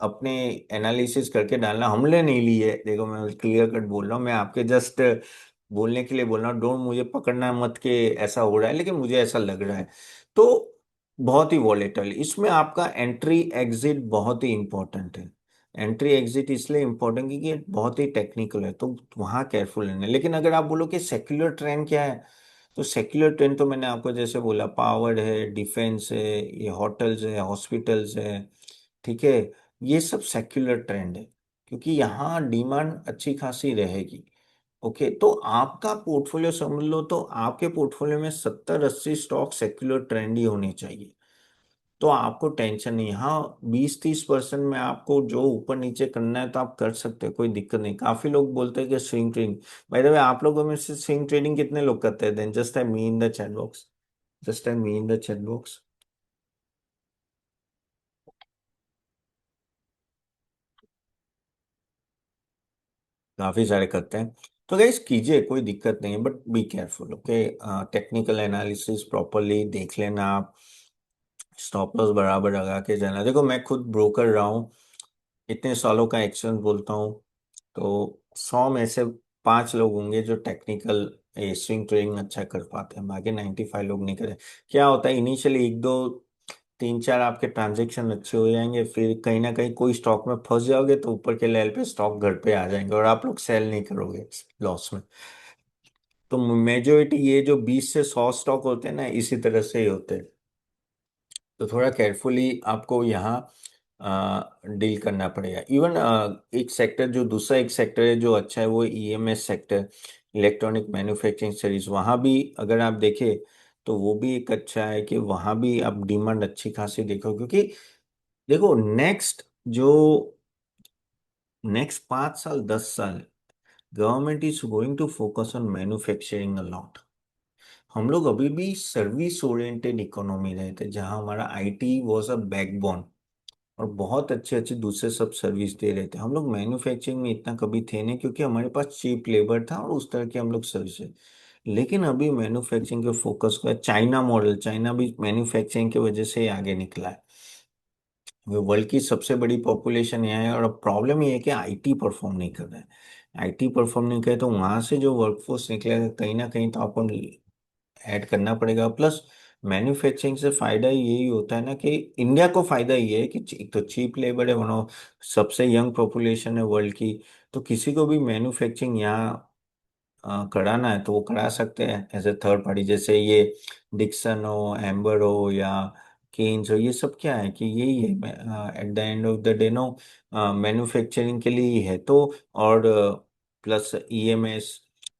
S1: अपने एनालिसिस करके डालना, हमने नहीं ली है, देखो मैं क्लियर कट बोल रहा हूँ, मैं आपके जस्ट बोलने के लिए बोल रहा हूँ, डोंट मुझे पकड़ना मत के ऐसा हो रहा है, लेकिन मुझे ऐसा लग रहा है। तो बहुत ही वॉलेटल, इसमें आपका एंट्री एग्जिट बहुत ही इंपॉर्टेंट है। एंट्री एग्जिट इसलिए इंपॉर्टेंट क्योंकि ये बहुत ही टेक्निकल है, तो वहाँ केयरफुल रहना है। लेकिन अगर आप बोलो कि सेक्युलर ट्रेंड क्या है, तो सेक्युलर ट्रेंड तो मैंने आपको जैसे बोला, पावर है, डिफेंस है, ये होटल्स है, हॉस्पिटल्स है, ठीक है, ये सब सेक्युलर ट्रेंड है, क्योंकि यहाँ डिमांड अच्छी खासी रहेगी। ओके, तो आपका पोर्टफोलियो समझ लो, तो आपके पोर्टफोलियो में 70 80 स्टॉक सेक्युलर ट्रेंड ही होने चाहिए। तो आपको टेंशन नहीं। हाँ, 20 30% में आपको जो ऊपर नीचे करना है तो आप कर सकते हैं, कोई दिक्कत नहीं। काफी लोग बोलते हैं कि swing trading, by the way आप लोगों में से स्विंग ट्रेडिंग कितने लोग करते हैं? Then just time me in the chat box, just time me in the chat box. काफी सारे करते हैं। तो गाइस कीजिए, कोई दिक्कत नहीं है, but be careful, okay. Technical analysis properly देख लेना आप, स्टॉप लॉस बराबर लगा के जाना। देखो मैं खुद ब्रोकर रहा हूँ, इतने सालों का एक्सपीरियंस बोलता हूँ। तो 100 में से 5 लोग होंगे जो टेक्निकल स्विंग ट्रेडिंग अच्छा कर पाते हैं, बाकी 95 लोग नहीं करे। क्या होता है, इनिशियली एक दो तीन चार आपके ट्रांजेक्शन अच्छे हो जाएंगे, फिर कहीं ना कहीं कोई स्टॉक में फंस जाओगे तो ऊपर के लेवल पे स्टॉक घर पे आ जाएंगे और आप लोग सेल नहीं करोगे लॉस में। तो मेजोरिटी ये जो 20 से 100 स्टॉक होते हैं ना, इसी तरह से ही होते हैं। तो थोड़ा केयरफुली आपको यहाँ डील करना पड़ेगा। इवन एक सेक्टर जो दूसरा एक सेक्टर है जो अच्छा है, वो EMS sector, electronic manufacturing service. वहाँ भी अगर आप देखें तो वो भी एक अच्छा है कि वहाँ भी आप डिमांड अच्छी खासी देखो, क्योंकि देखो नेक्स्ट 5 साल 10 साल government is going to focus on manufacturing a lot. हम लोग अभी भी सर्विस ओरिएंटेड इकोनॉमी रहे थे, जहां हमारा आईटी वाज अ बैकबोन और बहुत अच्छे अच्छे दूसरे सब सर्विस दे रहे थे। हम लोग मैन्युफैक्चरिंग में इतना कभी थे नहीं, क्योंकि हमारे पास चीप लेबर था और उस तरह के हम लोग सर्विस। लेकिन अभी मैन्युफैक्चरिंग के फोकस का चाइना मॉडल, चाइना भी मैन्युफैक्चरिंग की वजह से ही आगे निकला है। वो वर्ल्ड की सबसे बड़ी पॉपुलेशन यहाँ है, और अब प्रॉब्लम ये है कि आईटी परफॉर्म नहीं कर रहा है। आईटी परफॉर्म नहीं करे तो वहां से जो वर्कफोर्स निकलेगा कहीं ना कहीं तो आपको ऐड करना पड़ेगा। प्लस मैन्युफैक्चरिंग से फायदा यही होता है ना कि इंडिया को फायदा ये है कि एक तो चीप लेबर है, वनो सबसे यंग पॉपुलेशन है वर्ल्ड की। तो किसी को भी मैन्युफैक्चरिंग यहाँ कराना है तो वो करा सकते हैं एज ए थर्ड पार्टी। जैसे ये डिक्सन हो, एम्बर हो, या केन्स हो, ये सब क्या है कि यही है at the end of the day no, manufacturing के लिए ही है। तो और प्लस ईएमएस,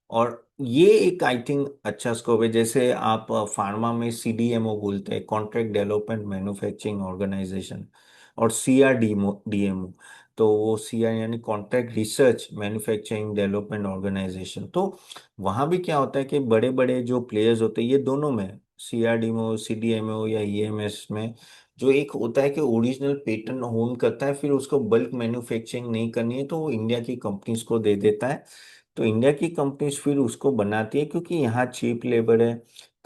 S1: और ये एक आई थिंक अच्छा स्कोप है। जैसे आप फार्मा में सीडीएमओ बोलते हैं, कॉन्ट्रैक्ट डेवलपमेंट मैन्युफैक्चरिंग ऑर्गेनाइजेशन, और सीआरडीएमओ, तो वो सीआर यानी contract research manufacturing development organisation. तो वहाँ भी क्या होता है कि बड़े बड़े जो प्लेयर्स होते हैं, ये दोनों में सीआरडीएमओ सीडीएमओ या ईएमएस में, जो एक होता है कि ओरिजिनल पेटेंट होल्ड करता है, फिर उसको बल्क मैन्युफैक्चरिंग नहीं करनी है तो वो इंडिया की कंपनीज को दे देता है। तो इंडिया की कंपनीज फिर उसको बनाती है, क्योंकि यहाँ चीप लेबर है,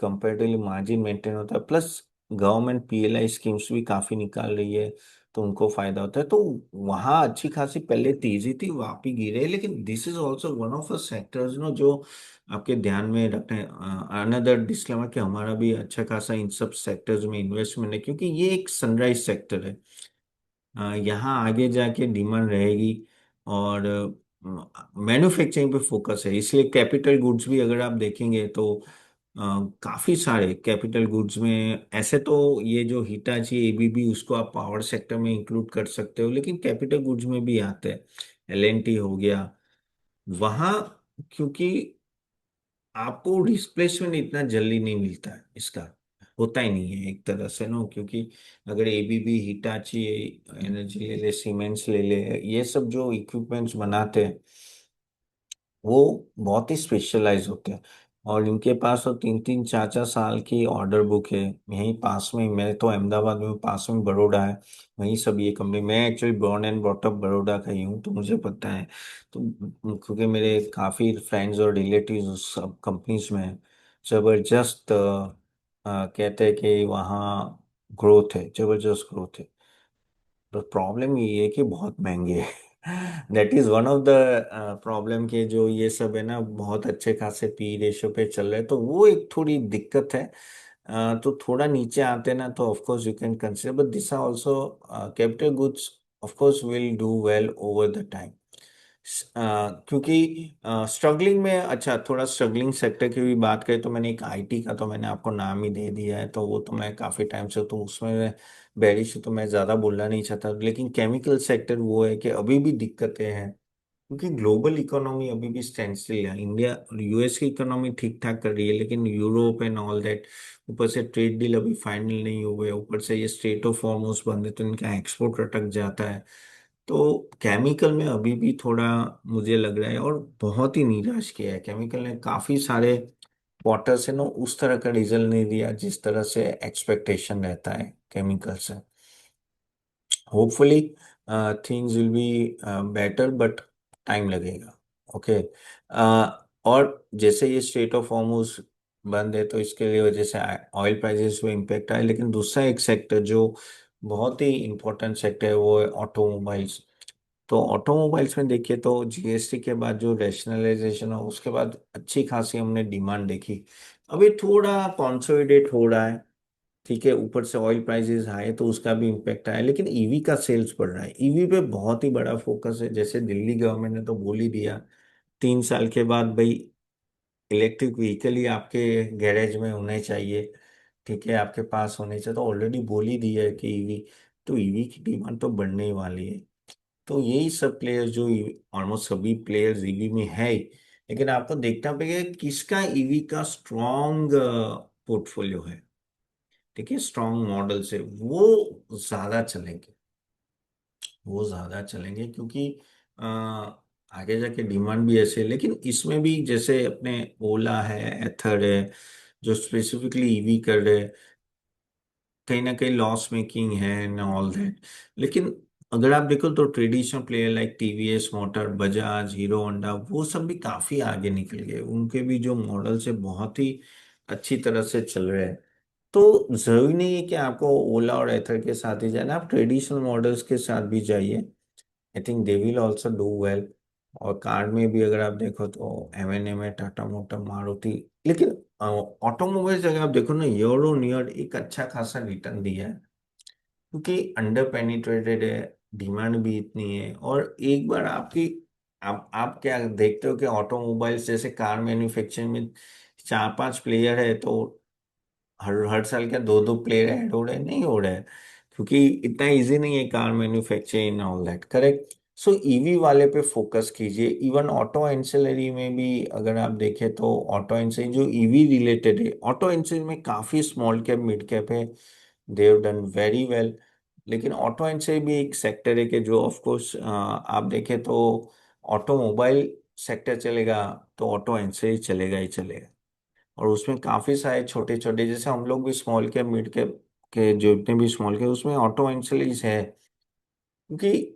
S1: कंपेरेटिवली मार्जिन मेंटेन होता है, प्लस गवर्नमेंट पीएलआई स्कीम्स भी काफी निकाल रही है, तो उनको फायदा होता है। तो वहाँ अच्छी खासी पहले तेजी थी, वापी गिरे, लेकिन this is also one of the sectors no जो आपके ध्यान में रखने। अनदर डिस्क्लेमर कि हमारा भी अच्छा खासा इन सब सेक्टर्स में इन्वेस्टमेंट है, क्योंकि ये एक सनराइज सेक्टर है। यहाँ आगे जाके डिमांड रहेगी, और मैन्युफैक्चरिंग पे फोकस है, इसलिए कैपिटल गुड्स भी अगर आप देखेंगे तो अ, काफी सारे कैपिटल गुड्स में ऐसे तो ये जो हिटाची एबीबी उसको आप पावर सेक्टर में इंक्लूड कर सकते हो, लेकिन कैपिटल गुड्स में भी आते हैं। एलएनटी हो गया वहाँ, क्योंकि आपको रिप्लेसमेंट इतना जल्दी नहीं मिलता है इसका, होता ही नहीं है एक तरह से ना। क्योंकि अगर एबीबी, हिटाची एनर्जी ले ले, सीमेंट्स ले ले, ये सब जो इक्विपमेंट्स बनाते हैं वो बहुत ही स्पेशलाइज होते हैं, और इनके पास तो 3 3 4 4 साल की ऑर्डर बुक है। यहीं पास में, मैं तो अहमदाबाद में, पास में बड़ौदा है, वहीं सब ये कंपनी। मैं actually born and brought up Baroda का ही हूँ, तो मुझे पता है। तो क्योंकि मेरे काफ़ी फ्रेंड्स और रिलेटिव्स उस सब कंपनीज में हैं, जबरदस्त कहते हैं कि वहाँ ग्रोथ है, जबरदस्त ग्रोथ है। तो प्रॉब्लम ये है कि बहुत महंगे है। That is one of the problem के जो ये सब है ना, बहुत अच्छे खासे पी रेशो पे चल रहे हैं, तो वो एक थोड़ी दिक्कत है। तो थोड़ा नीचे आते ना तो of course you can consider, but this are also capital goods of course will do well over the time. क्योंकि स्ट्रगलिंग में, अच्छा थोड़ा स्ट्रगलिंग सेक्टर की भी बात करें तो मैंने एक आईटी का तो मैंने आपको नाम ही दे दिया है, तो वो तो मैं काफ़ी टाइम से, तो उसमें बेरिश तो मैं ज़्यादा बोलना नहीं चाहता। लेकिन केमिकल सेक्टर वो है कि अभी भी दिक्कतें हैं, क्योंकि ग्लोबल इकोनॉमी अभी भी स्टैंड स्टिल है। इंडिया और यूएस की इकोनॉमी ठीक ठाक कर रही है, लेकिन यूरोप एंड ऑल दैट, ऊपर से ट्रेड डील अभी फाइनल नहीं हुए, ऊपर से ये स्ट्रेट ऑफ हॉर्मुज बंद है तो इनका एक्सपोर्ट अटक जाता है। तो केमिकल में अभी भी थोड़ा मुझे लग रहा है, और बहुत ही निराश किया है केमिकल ने। काफी सारे क्वार्टर से ना उस तरह का रिजल्ट नहीं दिया जिस तरह से एक्सपेक्टेशन रहता है केमिकल से। Hopefully things will be better, but time लगेगा। ओके। और जैसे ये स्टेट ऑफ हॉर्मुज बंद है तो इसके लिए वजह से ऑयल प्राइसेस पे इम्पेक्ट आए, लेकिन दूसरा एक सेक्टर जो बहुत ही इंपॉर्टेंट सेक्टर है वो है ऑटोमोबाइल्स। तो ऑटोमोबाइल्स में देखिए तो जीएसटी के बाद जो रैशनलाइजेशन है उसके बाद अच्छी खासी हमने डिमांड देखी। अभी थोड़ा कंसोलिडेट हो रहा है। ठीक है, ऊपर से ऑयल प्राइसेस हाई तो उसका भी इम्पेक्ट आया, लेकिन ईवी का सेल्स बढ़ रहा है। ईवी पे बहुत ही बड़ा फोकस है। जैसे दिल्ली गवर्नमेंट ने तो बोल ही दिया 3 साल के बाद भाई इलेक्ट्रिक व्हीकल ही आपके गैरेज में होने चाहिए। ठीक है, आपके पास होने चाहिए, तो ऑलरेडी बोल ही दिया है कि ईवी, तो ईवी की डिमांड तो बढ़ने ही वाली है। तो यही सब प्लेयर्स जो ऑलमोस्ट सभी प्लेयर्स ईवी में है ही। लेकिन आपको देखना पड़ेगा किसका ईवी का स्ट्रॉन्ग पोर्टफोलियो है। ठीक है, स्ट्रॉन्ग मॉडल से ज्यादा चलेंगे वो ज्यादा चलेंगे, क्योंकि आगे जाके डिमांड भी ऐसे है। लेकिन इसमें भी जैसे अपने ओला है, एथर है, जो स्पेसिफिकली ईवी कर रहे हैं, कहीं ना कहीं लॉस मेकिंग है एंड ऑल दैट। लेकिन अगर आप देखो तो traditional player like TVS motor, Bajaj, hero Honda, वो सब भी काफी आगे निकल गए। उनके भी जो मॉडल्स है बहुत ही अच्छी तरह से चल रहे हैं। तो जरूरी नहीं है कि आपको ओला और एथर के साथ ही जाना, आप ट्रेडिशनल मॉडल्स के साथ भी जाइए। I think they will also do well. और कार में भी अगर आप देखो तो M&M है, टाटा मोटर, मारुति। लेकिन ऑटोमोबाइल्स अगर आप देखो ना, ईयर ऑन ईयर एक अच्छा खासा रिटर्न दिया है, क्योंकि अंडर पेनिट्रेटेड है, डिमांड भी इतनी है। और एक बार आपकी आप क्या देखते हो कि ऑटोमोबाइल्स जैसे कार मैन्युफैक्चरिंग में 4-5 प्लेयर है, तो हर हर साल क्या दो दो प्लेयर ऐड हो रहे हैं? नहीं हो रहे हैं, क्योंकि इतना इजी नहीं है car manufacturing all that, correct. So EV वाले पे फोकस कीजिए। इवन ऑटो एंसिलरी में भी अगर आप देखें तो ऑटो एंसिलरी जो ईवी रिलेटेड है, ऑटो एंसिलरी में काफी स्मॉल कैप मिड कैप है, they have done very well. लेकिन ऑटो एंसिलरी भी एक सेक्टर है कि जो ऑफ कोर्स आप देखें तो ऑटोमोबाइल सेक्टर चलेगा तो ऑटो एंसिलरी चलेगा ही चलेगा। और उसमें काफी सारे छोटे छोटे, जैसे हम लोग भी स्मॉल कैप मिड कैप के जो जितने भी स्मॉल कैप, उसमें ऑटो इंश्योरेंस है, क्योंकि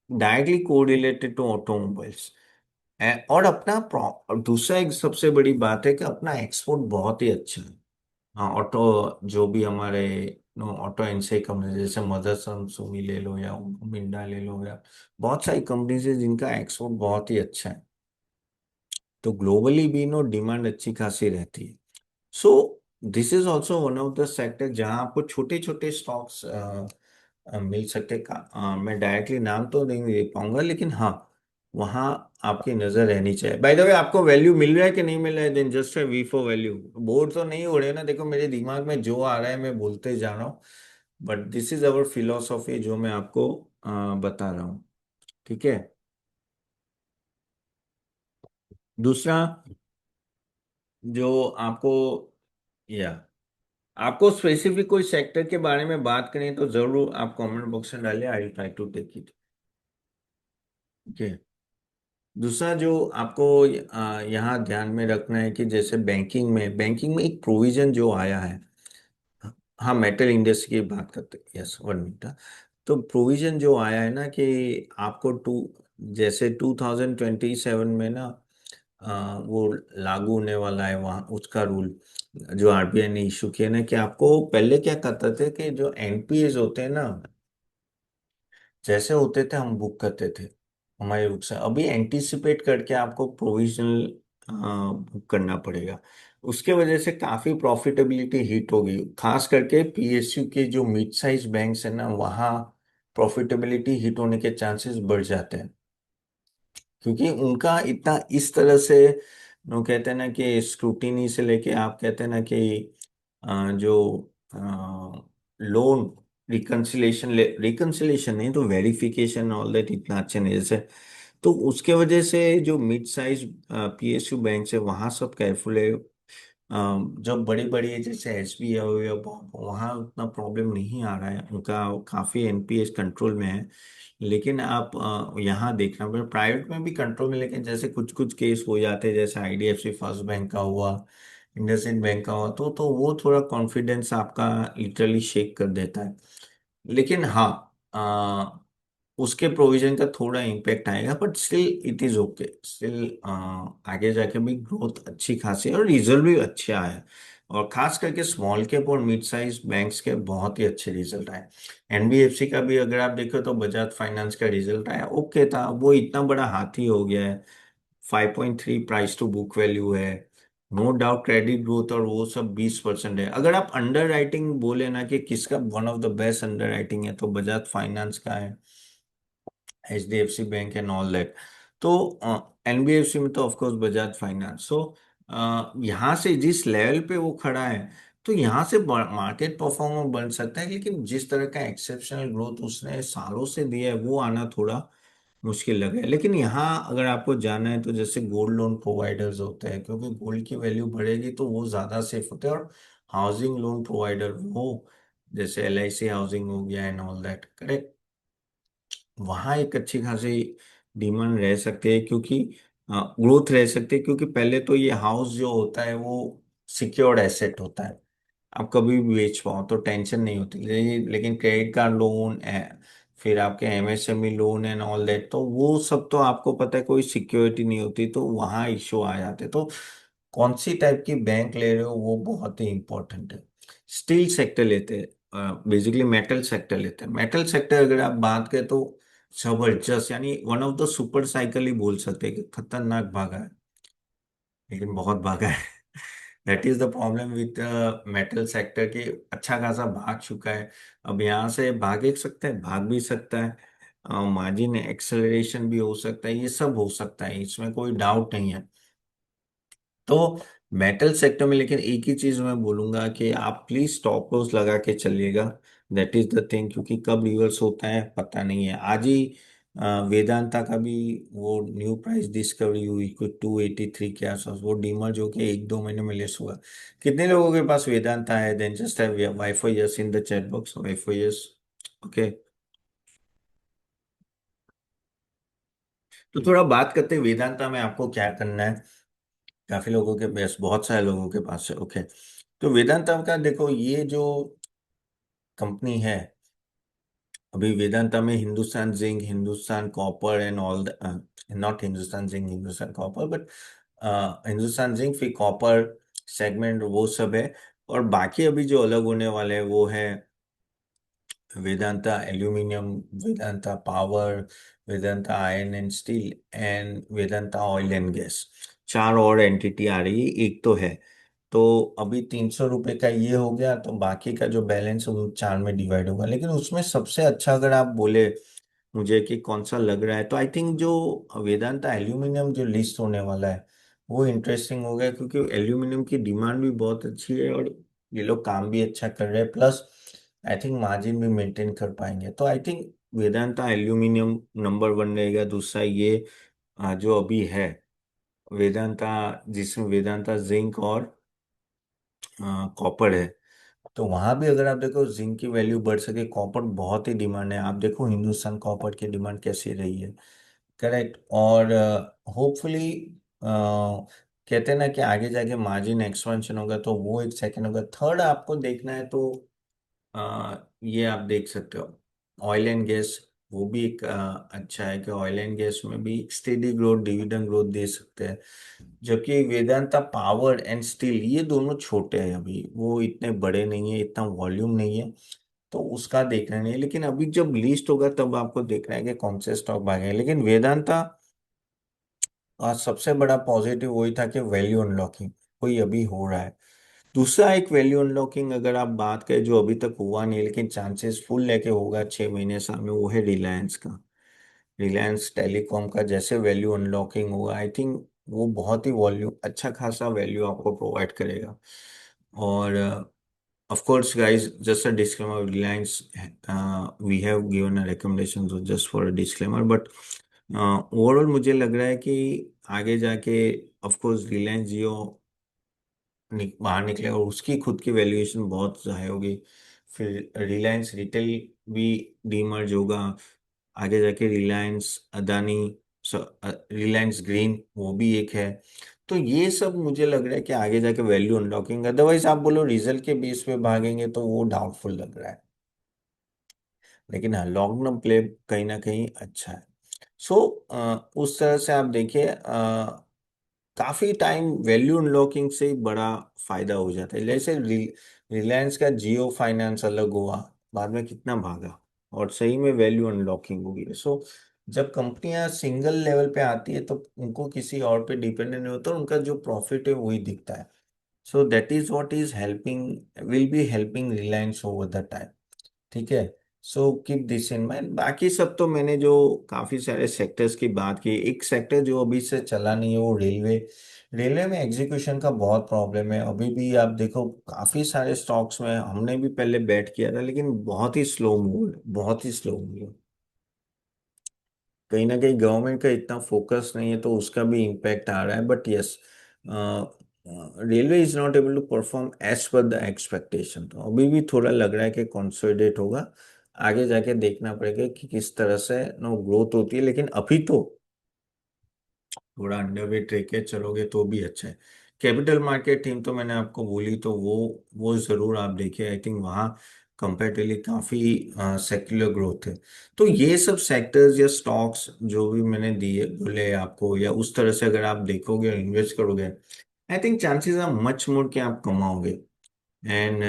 S1: डायरेक्टली कोरिलेटेड टू ऑटोमोबाइल्स। और अपना और दूसरा एक सबसे बड़ी बात है कि अपना एक्सपोर्ट बहुत ही अच्छा है। हाँ, ऑटो जो भी हमारे नो ऑटो इनसे कंपनी जैसे मदरसन सुमी ले लो या मिंडा ले लो, या बहुत सारी कंपनीज है जिनका एक्सपोर्ट बहुत ही अच्छा है। तो ग्लोबली भी नो डिमांड अच्छी खासी रहती है। सो this is also one of the sector जहां आपको छोटे छोटे स्टॉक्स मिल सकते मैं डायरेक्टली नाम तो नहीं दे पाऊंगा, लेकिन हाँ, वहाँ आपकी नजर रहनी चाहिए। बाय द वे, आपको वैल्यू मिल रहा है कि नहीं मिल रहा है, देन जस्ट है वी फॉर वैल्यू। बोर तो नहीं हो रहे ना? देखो मेरे दिमाग में जो आ रहा है मैं बोलते जा रहा हूँ, but this is our philosophy जो मैं आपको बता रहा हूँ। ठीक है। दूसरा जो आपको, या आपको स्पेसिफिक कोई सेक्टर के बारे में बात करें तो जरूर आप कमेंट बॉक्स में डालिए, I will try to take it. Okay. दूसरा जो आपको यहाँ ध्यान में रखना है कि जैसे बैंकिंग में एक प्रोविजन जो आया है। हाँ, मेटल इंडस्ट्री की बात करते हैं, यस, 1 मिनट। तो प्रोविजन जो आया है ना कि आपको जैसे 2027 में ना वो लागू होने वाला है वहाँ उसका रूल, जो आरबीआई ने इशू किया ना, कि आपको पहले क्या करते थे कि जो एनपीएस होते हैं ना, जैसे होते थे हम बुक करते थे हमारे रुख से, अभी एंटीसिपेट करके आपको प्रोविजनल बुक करना पड़ेगा। उसके वजह से काफी प्रॉफिटेबिलिटी हिट होगी, खास करके पीएसयू के जो मिड साइज बैंक्स है ना, वहाँ प्रॉफिटेबिलिटी हिट होने के चांसेस बढ़ जाते हैं, क्योंकि उनका इतना इस तरह से वो कहते हैं ना कि स्क्रूटिनी से लेके, आप कहते हैं ना कि जो लोन रिकंसिलेशन नहीं तो वेरिफिकेशन ऑल दैट इतना अच्छा नहीं, जैसे तो उसके वजह से जो मिड साइज पीएसयू बैंक है वहाँ सब केयरफुल है। जब बड़ी बड़ी है जैसे एसबीआई हो या वहाँ उतना प्रॉब्लम नहीं आ रहा है, उनका काफ़ी एनपीएस कंट्रोल में है। लेकिन आप यहाँ देखना पड़ेगा, प्राइवेट में भी कंट्रोल में, लेकिन जैसे कुछ कुछ केस हो जाते हैं, जैसे आईडीएफसी फर्स्ट बैंक का हुआ, इंडसइंड बैंक का हुआ, तो वो थोड़ा कॉन्फिडेंस आपका लिटरली शेक कर देता है। लेकिन हाँ, उसके प्रोविजन का थोड़ा इम्पेक्ट आएगा, but still it is okay. Still आगे जाके भी ग्रोथ अच्छी खासी है और रिजल्ट भी अच्छे आया है। और खास करके स्मॉल कैप और मिड साइज बैंक्स के बहुत ही अच्छे रिजल्ट आए। एनबीएफसी का भी अगर आप देखो तो बजाज फाइनेंस का रिजल्ट आया ओके था, वो इतना बड़ा हाथी हो गया है, 5.3 प्राइस टू बुक वैल्यू है, नो डाउट क्रेडिट ग्रोथ और वो सब 20% है। अगर आप अंडर राइटिंग बोले ना कि किसका one of the best under writing है, तो बजाज फाइनेंस का है, HDFC bank and all that. तो एनबीएफसी में तो ऑफकोर्स बजाज फाइनेंस। सो यहाँ से जिस लेवल पे वो खड़ा है, तो यहाँ से मार्केट परफॉर्मर बन सकता है, लेकिन जिस तरह का एक्सेप्शनल ग्रोथ उसने सालों से दिया है वो आना थोड़ा मुश्किल लग रहा है। लेकिन यहाँ अगर आपको जाना है तो जैसे गोल्ड लोन प्रोवाइडर्स होते हैं, क्योंकि गोल्ड की वैल्यू बढ़ेगी तो वो ज्यादा सेफ होते हैं। और हाउसिंग लोन प्रोवाइडर वो जैसे एलआईसी हाउसिंग हो गया एंड ऑल दैट, करेक्ट, वहाँ एक अच्छी खासी डिमांड रह सकती है, क्योंकि ग्रोथ रह सकती है, क्योंकि पहले तो ये हाउस जो होता है वो सिक्योर्ड एसेट होता है, आप कभी भी बेच पाओ तो टेंशन नहीं होती। लेकिन क्रेडिट कार्ड लोन, फिर आपके MSME loan and all that, तो वो सब तो आपको पता है कोई सिक्योरिटी नहीं होती, तो वहाँ इशू आ जाते। तो कौन सी टाइप की बैंक ले रहे हो वो बहुत ही इंपॉर्टेंट है। स्टील सेक्टर लेते हैं, बेसिकली मेटल सेक्टर लेते हैं। मेटल सेक्टर अगर आप बात करें तो जबरदस्त, यानी one of the super cycle ही बोल सकते हैं कि खतरनाक भागा है, लेकिन बहुत भागा है। That is the problem with metal sector की, अच्छा खासा भाग चुका है। अब यहाँ से भाग एक सकता है, भाग भी सकता है, मार्जिन एक्सेलरेशन भी हो सकता है, ये सब हो सकता है, इसमें कोई डाउट नहीं है। तो मेटल सेक्टर में लेकिन एक ही चीज मैं बोलूंगा कि आप प्लीज स्टॉप लॉस लगा के चलिएगा। दैट इज द थिंग, क्योंकि कब रिवर्स होता है पता नहीं है। आज ही वेदांता का भी वो न्यू प्राइस डिस्कवरी हुई कुछ 283 के आसपास, वो डीमर जो कि 1-2 महीने में लेस हुआ। कितने लोगों के पास वेदांता है? Then just have Y yes in the chat box, Y yes. Okay, तो थोड़ा बात करते हैं वेदांता में आपको क्या करना है। काफी लोगों के पास, बहुत सारे लोगों के पास है, ओके। तो वेदांता का देखो, ये जो कंपनी है, अभी वेदांता में Hindustan zinc, Hindustan copper and all, not Hindustan zinc Hindustan copper, but Hindustan zinc फिर कॉपर सेगमेंट वो सब है। और बाकी अभी जो अलग होने वाले हैं वो है Vedanta aluminium, Vedanta power, Vedanta iron and steel and Vedanta oil and gas. चार और एंटिटी आ रही है, एक तो है। तो अभी 300 रुपये का ये हो गया, तो बाकी का जो बैलेंस है वो चार में डिवाइड होगा। लेकिन उसमें सबसे अच्छा अगर आप बोले मुझे कि कौन सा लग रहा है, तो आई थिंक जो वेदांता एल्यूमिनियम जो लिस्ट होने वाला है वो इंटरेस्टिंग हो गया, क्योंकि एल्यूमिनियम की डिमांड भी बहुत अच्छी है और ये लोग काम भी अच्छा कर रहे हैं, प्लस आई थिंक मार्जिन भी मेंटेन कर पाएंगे। तो I think Vedanta aluminium number 1 रहेगा। दूसरा ये जो अभी है वेदांता, जिसमें वेदांता जिंक और कॉपर है, तो वहां भी अगर आप देखो जिंक की वैल्यू बढ़ सके, कॉपर बहुत ही डिमांड है, आप देखो हिंदुस्तान कॉपर की डिमांड कैसी रही है, करेक्ट। और होपफुली कहते हैं ना कि आगे जाके मार्जिन एक्सपेंशन होगा, तो वो एक सेकंड होगा। थर्ड आपको देखना है तो ये आप देख सकते हो ऑयल एंड गैस, वो भी एक अच्छा है कि ऑयल एंड गैस में भी स्टेडी ग्रोथ, डिविडेंड ग्रोथ दे सकते हैं। जबकि वेदांता पावर एंड स्टील ये दोनों छोटे हैं, अभी वो इतने बड़े नहीं है, इतना वॉल्यूम नहीं है, तो उसका देखना नहीं है। लेकिन अभी जब लिस्ट होगा तब आपको देखना है कि कौन से स्टॉक भागे। लेकिन वेदांता आज सबसे बड़ा पॉजिटिव वही था कि वैल्यू अनलॉकिंग कोई अभी हो रहा है। दूसरा एक वैल्यू अनलॉकिंग अगर आप बात करें जो अभी तक हुआ नहीं, लेकिन चांसेस फुल लेके होगा 6 महीने साल में, वो है रिलायंस का। रिलायंस टेलीकॉम का जैसे वैल्यू अनलॉकिंग होगा, आई थिंक वो बहुत ही वॉल्यूम अच्छा खासा वैल्यू आपको प्रोवाइड करेगा। और of course guys, just a disclaimer, Reliance, we have given a recommendation, so just for a disclaimer, but overall मुझे लग रहा है कि आगे जाके of course रिलायंस जियो बाहर निकलेगा और उसकी खुद की वैल्यूएशन बहुत हाई होगी। फिर रिलायंस रिटेल भी डीमर्ज होगा, आगे जाके रिलायंस अदानी, रिलायंस ग्रीन वो भी एक है। तो ये सब मुझे लग रहा है कि आगे जाके वैल्यू अनलॉकिंग, अदरवाइज आप बोलो रिजल्ट के बेस पे भागेंगे तो वो डाउटफुल लग रहा है। लेकिन हाँ, लॉन्ग टर्म प्ले कहीं ना कहीं अच्छा है। सो उस तरह से आप देखिए, काफी टाइम वैल्यू अनलॉकिंग से ही बड़ा फायदा हो जाता है। जैसे रिलायंस का जियो फाइनेंस अलग हुआ, बाद में कितना भागा, और सही में वैल्यू अनलॉकिंग हुई है। सो जब कंपनियां सिंगल लेवल पे आती है तो उनको किसी और पे डिपेंडेंट नहीं होता, उनका जो प्रॉफिट है वही दिखता है। सो that is what is helping, will be helping Reliance over the time. ठीक है। So keep this in mind. बाकी सब तो मैंने जो काफी सारे सेक्टर्स की बात की, एक सेक्टर जो अभी से चला नहीं है वो रेलवे। रेलवे में एग्जीक्यूशन का बहुत प्रॉब्लम है अभी भी। आप देखो काफी सारे स्टॉक्स में हमने भी पहले बैट किया था, लेकिन बहुत ही स्लो मूव है, बहुत ही स्लो मूव है। कहीं ना कहीं गवर्नमेंट का इतना फोकस नहीं है तो उसका भी इम्पैक्ट आ रहा है। But yes, railway is not able to perform as per the expectation. तो अभी भी थोड़ा लग रहा है कि कंसोलिडेट होगा। आगे जाके देखना पड़ेगा कि किस तरह से नो ग्रोथ होती है, लेकिन अभी तो थोड़ा अंडरवेट रह के चलोगे तो भी अच्छा है। कैपिटल मार्केट टीम तो मैंने आपको बोली, तो वो जरूर आप देखिए। आई थिंक वहाँ कंपेरेटिवली काफी सेक्युलर ग्रोथ है। तो ये सब सेक्टर्स या स्टॉक्स जो भी मैंने दिए बोले आपको, या उस तरह से अगर आप देखोगे और इन्वेस्ट करोगे, I think chances are much more कि आप कमाओगे। एंड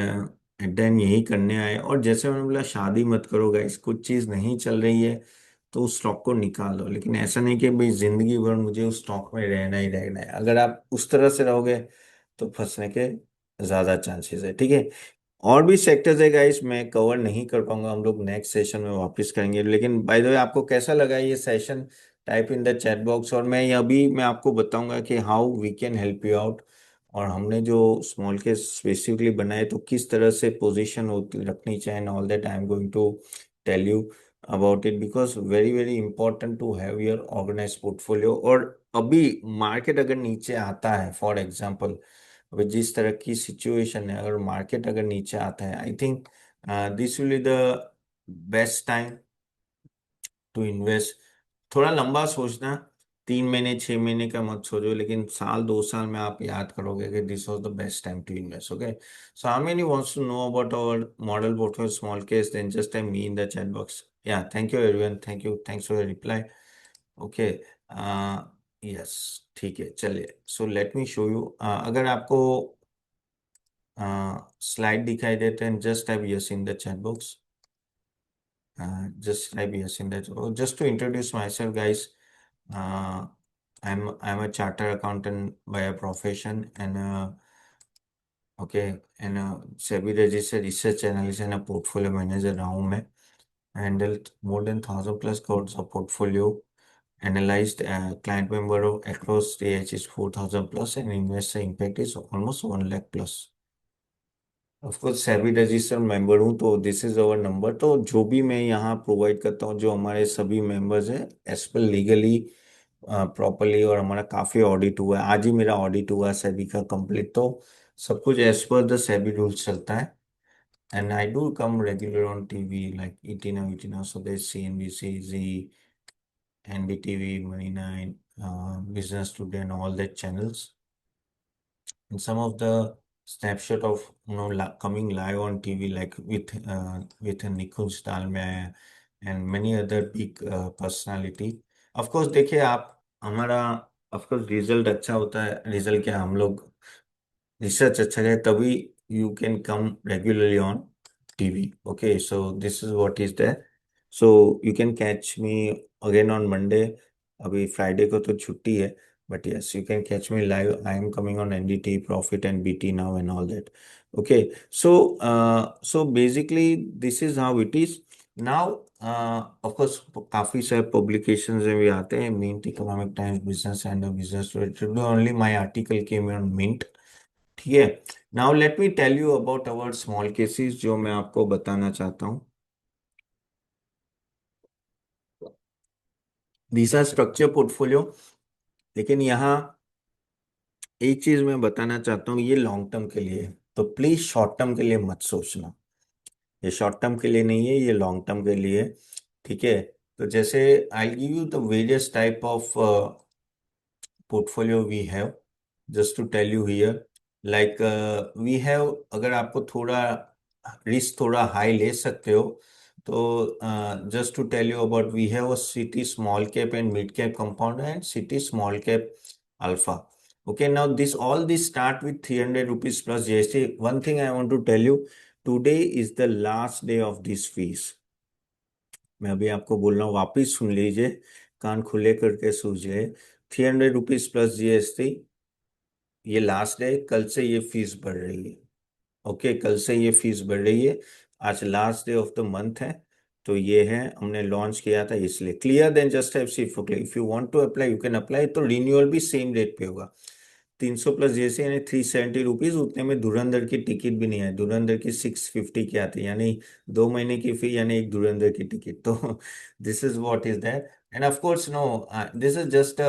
S1: एट देन यही करने आए। और जैसे मैंने बोला, शादी मत करो गाइस, कुछ चीज नहीं चल रही है तो उस स्टॉक को निकाल दो, लेकिन ऐसा नहीं कि भाई जिंदगी भर मुझे उस स्टॉक में रहना ही रहना है। अगर आप उस तरह से रहोगे तो फंसने के ज्यादा चांसेस है। ठीक है। और भी सेक्टर्स है गाइस, मैं कवर नहीं कर पाऊंगा, हम लोग नेक्स्ट सेशन में वापस करेंगे। लेकिन बाय द वे, आपको कैसा लगा ये session? Type in the chat box, और मैं अभी मैं आपको बताऊंगा कि how we can help you out. और हमने जो स्मॉल के स्पेसिफिकली बनाए तो किस तरह से पोजीशन होती रखनी चाहिए, all that I am going to tell you about it, because very very important to have your organise portfolio. और अभी मार्केट अगर नीचे आता है, फॉर एग्जांपल अभी जिस तरह की सिचुएशन है, अगर मार्केट अगर नीचे आता है, I think this will be the best time to invest. थोड़ा लंबा सोचना, 3 महीने 6 महीने का मत सोचो, लेकिन साल 2 साल में आप याद करोगे कि this was the best time to invest. Okay. So how many wants to know about our model portfolio small case, then just time me in the chat box. या thank you everyone, thank you, thanks for your reply. Okay. Yes. ठीक है, चलिए। So let me show you. अगर आपको स्लाइड दिखाई देते हैं, just type yes in the chat box. Just type yes in that. Oh, just to introduce myself, guys, I'm a chartered accountant by a profession, and okay, and SEBI registered research analyst and a portfolio manager रहा हूँ मैं। Handled more than 1,000+ crores of portfolio, analyzed client member of across stage is 4,000+, and investor impact is almost 1 lakh+। Of course SEBI registered member हूँ, तो दिस इज अवर नंबर। तो जो भी मैं यहाँ प्रोवाइड करता हूँ, जो हमारे सभी मेंबर्स हैं, एज पर लीगली प्रॉपरली, और हमारा काफी ऑडिट हुआ है, आज ही मेरा ऑडिट हुआ है सेबी का कंप्लीट। तो सब कुछ as per the SEBI rules चलता है। And I do come regular on TV like ईटीना वीटीना, Swadesh, CNBC, Zee, NDTV, money nine, business today, and all that channels. And some of the snapshot of coming live on TV, like with Nikunj Dalmia and many other big personality. Of course, देखिए आप हमारा, of course रिजल्ट अच्छा होता है। रिजल्ट क्या, हम लोग रिसर्च अच्छा है तभी you can come regularly on TV. Okay, so this is what is that. So you can catch me again on Monday. अभी फ्राइडे को तो छुट्टी है, but yes, you can catch me live. I am coming on NDT, Profit, and BT now, and all that. Okay, so so basically this is how it is now. Of course, काफी सारे publications में भी आते हैं, Mint, Economic Times, Business, and Business Related. Only my article came on Mint. ठीक है। Now let me tell you about our small cases, जो मैं आपको बताना चाहता हूँ। दीज आर स्ट्रक्चर पोर्टफोलियो, लेकिन यहाँ एक चीज मैं बताना चाहता हूँ, ये लॉन्ग टर्म के लिए है, तो प्लीज शॉर्ट टर्म के लिए मत सोचना। ये शॉर्ट टर्म के लिए नहीं है, ये लॉन्ग टर्म के लिए है। ठीक है। तो जैसे I give you the various type of portfolio we have, just to tell you here. Like we have, अगर आपको थोड़ा रिस्क थोड़ा हाई ले सकते हो, तो just to tell you about, we have a city small cap and mid cap compound, and city small cap alpha. Okay, now this all this start with 300 rupees plus GST. One thing I want to tell you, today is the last day of this fees. मैं अभी आपको बोल रहा हूँ, वापिस सुन लीजिए, कान खुले करके सूझिए। 300 रुपीज प्लस GST, ये लास्ट डे, कल से ये फीस बढ़ रही है। ओके, कल से ये फीस बढ़ रही है। आज last day of the month है, तो ये है, हमने लॉन्च किया था इसलिए। Clear then just have C for clear, if you want to apply you can apply. तो रिन्यूअल भी सेम रेट पे होगा, 300 प्लस जैसे, यानी 370 रुपीज। उतने में धुरंधर की टिकट भी नहीं है, धुरंधर की 650 की आती है, यानी 2 महीने की फी, यानी एक धुरंधर की टिकट। तो this is what is that. And of course no, this is just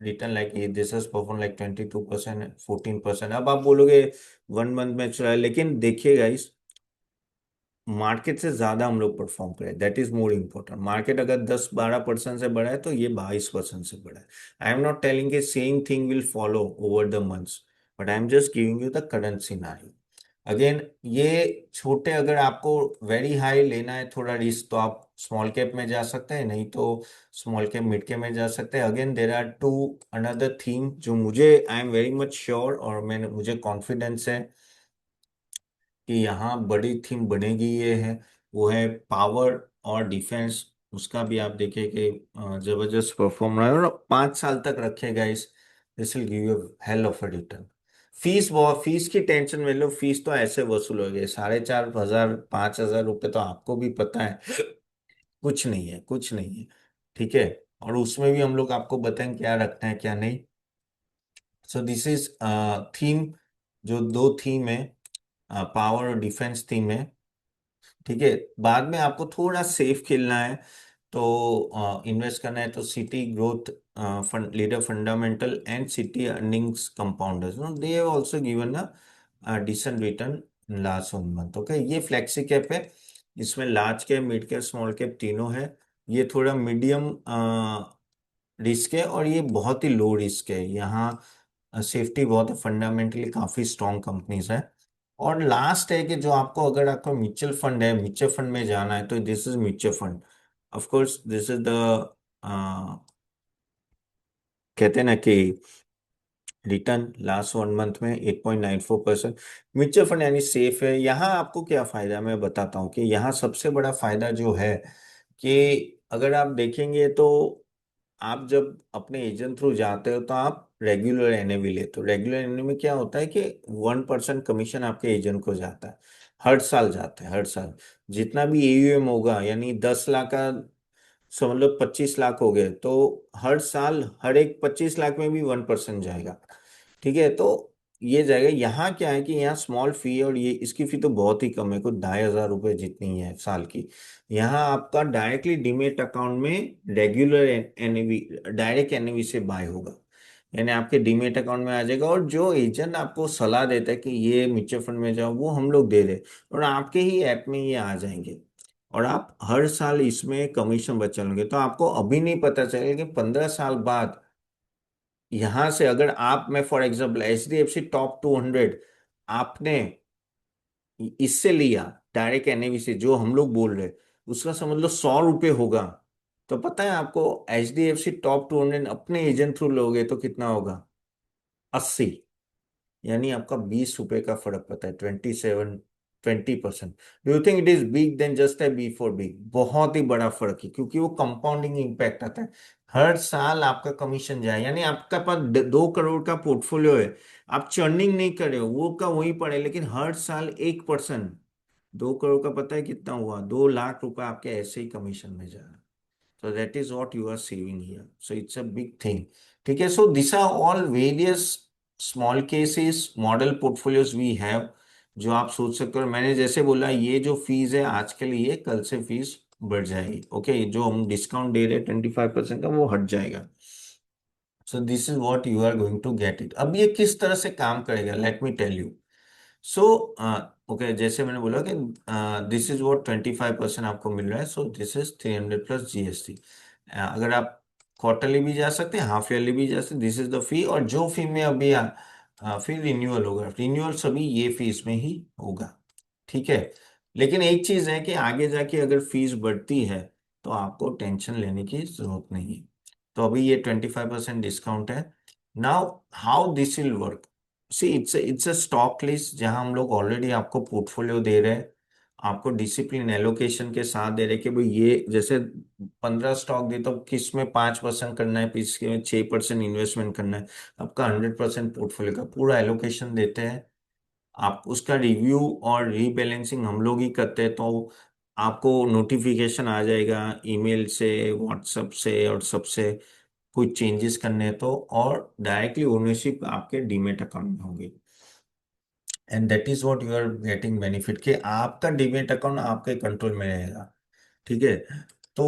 S1: return like this is perform like 22%, 14%। अब आप बोलोगे 1 मंथ में चला है, लेकिन देखिए गाइस, मार्केट से ज्यादा हम लोग परफॉर्म करें, that is more important. Market अगर 10-12% से बढ़ा है, तो ये 22% से बढ़ा है। आई एम नॉट टेलिंग के same thing will follow over the months, but I am just giving you the current scenario. Again, ये छोटे, अगर आपको वेरी हाई लेना है थोड़ा रिस्क, तो आप स्मॉल कैप में जा सकते हैं, नहीं तो स्मॉल कैप मिड कैप में जा सकते हैं। Again there are two another theme जो मुझे, I am very much sure, और मैंने, मुझे कॉन्फिडेंस है कि यहाँ बड़ी थीम बनेगी। ये है, वो है पावर और डिफेंस। उसका भी आप देखिए कि जबरदस्त परफॉर्म रहा है, और 5 साल तक रखेगा इस, this will give you hell of a return. Fees, बहुत फीस की टेंशन में लो, फीस तो ऐसे वसूल हो गए, 4,500 5,000 रुपये, तो आपको भी पता है, कुछ नहीं है, कुछ नहीं है। ठीक है, और उसमें भी हम लोग आपको बताएं क्या रखना है क्या नहीं। सो दिस इज थीम, जो दो थीम है, पावर और डिफेंस थीम है। ठीक है, बाद में आपको थोड़ा सेफ खेलना है, तो इन्वेस्ट करना है, तो city growth fund leader fundamental and city earnings compounders, they have also given a decent return last 1 month. Okay, ये फ्लेक्सी कैप है, इसमें large cap, mid cap, small cap तीनों है। ये थोड़ा मीडियम रिस्क है, और ये बहुत ही लो रिस्क है। यहाँ सेफ्टी बहुत है, फंडामेंटली काफी स्ट्रॉन्ग कंपनीज है। और लास्ट है कि जो आपको, अगर आपका म्यूचुअल फंड है, म्यूचुअल फंड में जाना है, तो this is mutual fund. Of course this is the, कहते हैं ना कि रिटर्न लास्ट 1 मंथ में 8.94%। म्यूचुअल फंड यानी सेफ है। यहाँ आपको क्या फायदा है, मैं बताता हूँ कि यहाँ सबसे बड़ा फायदा जो है, कि अगर आप देखेंगे तो, आप जब अपने एजेंट थ्रू जाते हो, तो आप रेगुलर एनएवी लेते हो। रेगुलर एनएवी में क्या होता है कि 1% कमीशन आपके एजेंट को जाता है, हर साल जाता है, हर साल। जितना भी एयूएम होगा, यानी 10 लाख का, समझ लो 25 लाख हो गए, तो हर साल हर एक 25 लाख में भी 1% जाएगा। ठीक है, तो ये जाएगा। यहाँ क्या है कि यहाँ स्मॉल फी है, और ये इसकी फी तो बहुत ही कम है, कुछ 2,500 रुपये जितनी है साल की। यहाँ आपका डायरेक्टली डीमेट अकाउंट में रेगुलर एनएवी, डायरेक्ट एनएवी से बाय होगा, यानी आपके डीमेट अकाउंट में आ जाएगा। और जो एजेंट आपको सलाह देता है कि ये म्यूचुअल फंड में जाओ, वो हम लोग दे रहे, और आपके ही ऐप में ये आ जाएंगे, और आप हर साल इसमें कमीशन बचाओगे। तो आपको अभी नहीं पता चलेगा कि 15 साल बाद, यहां से अगर आप, मैं फॉर एग्जांपल HDFC टॉप 200 आपने इससे लिया, डायरेक्ट एनएवी से, जो हम लोग बोल रहे, उसका समझ लो 100 रुपये होगा। तो पता है आपको, HDFC टॉप 200 अपने एजेंट थ्रू लोगे तो कितना होगा, 80। यानी आपका 20 रुपए का फर्क पता है, 20% do you think it is big? Then just have B for big, बहुत ही बड़ा फर्क है, क्योंकि वो कंपाउंडिंग इम्पैक्ट आता है। हर साल आपका कमीशन जाए, यानी आपका पास 2 करोड़ का पोर्टफोलियो है, आप चर्निंग नहीं कर रहे हो, वो का वही पड़े, लेकिन हर साल 1%, 2 करोड़ का पता है कितना हुआ, 2 लाख रुपए आपके ऐसे ही कमीशन में जा रहा है। So that is what you are saving here. So it's a big thing. ठीक है, so these are all various small cases, model portfolios we have, जो आप सोच सकते हो। और मैंने जैसे बोला, ये जो फीस है आज के लिए, कल से फीस बढ़ जाएगी। ओके, जो हम डिस्काउंट दे रहे हैं 25% का, वो हट जाएगा। So this is what you are going to get it. अब ये किस तरह से काम करेगा, let me tell you. So okay, जैसे मैंने बोला कि दिस इज व्हाट 25% आपको मिल रहा है, सो दिस इज 300 प्लस GST। अगर आप क्वार्टरली भी जा सकते हैं, हाफ ईयरली भी जा सकते हैं, दिस इज द फी। और जो फी में अभी फिर रिन्यूअल होगा, रिन्यूअल सभी ये फीस में ही होगा। ठीक है, लेकिन एक चीज है कि आगे जाके अगर फीस बढ़ती है, तो आपको टेंशन लेने की जरूरत नहीं है। तो अभी ये 25% डिस्काउंट है, now how this will work, see it's a stock list जहां हम लोग ऑलरेडी आपको पोर्टफोलियो दे रहे हैं, आपको डिसिप्लिन एलोकेशन के साथ दे रहे हैं कि भाई ये जैसे 15 स्टॉक दे तो किस में 5% करना है, किस में 6% इन्वेस्टमेंट करना है, आपका 100% पोर्टफोलियो का पूरा एलोकेशन देते हैं। आप उसका रिव्यू और रीबैलेंसिंग हम लोग ही करते हैं, तो आपको नोटिफिकेशन आ जाएगा ईमेल से, व्हाट्सएप से और सबसे, कुछ चेंजेस करने हैं तो, और डायरेक्टली ओनरशिप आपके डीमेट अकाउंट में होगी। And that is what you are getting benefit, कि आपका डीमेट अकाउंट आपके कंट्रोल में रहेगा। ठीक है। तो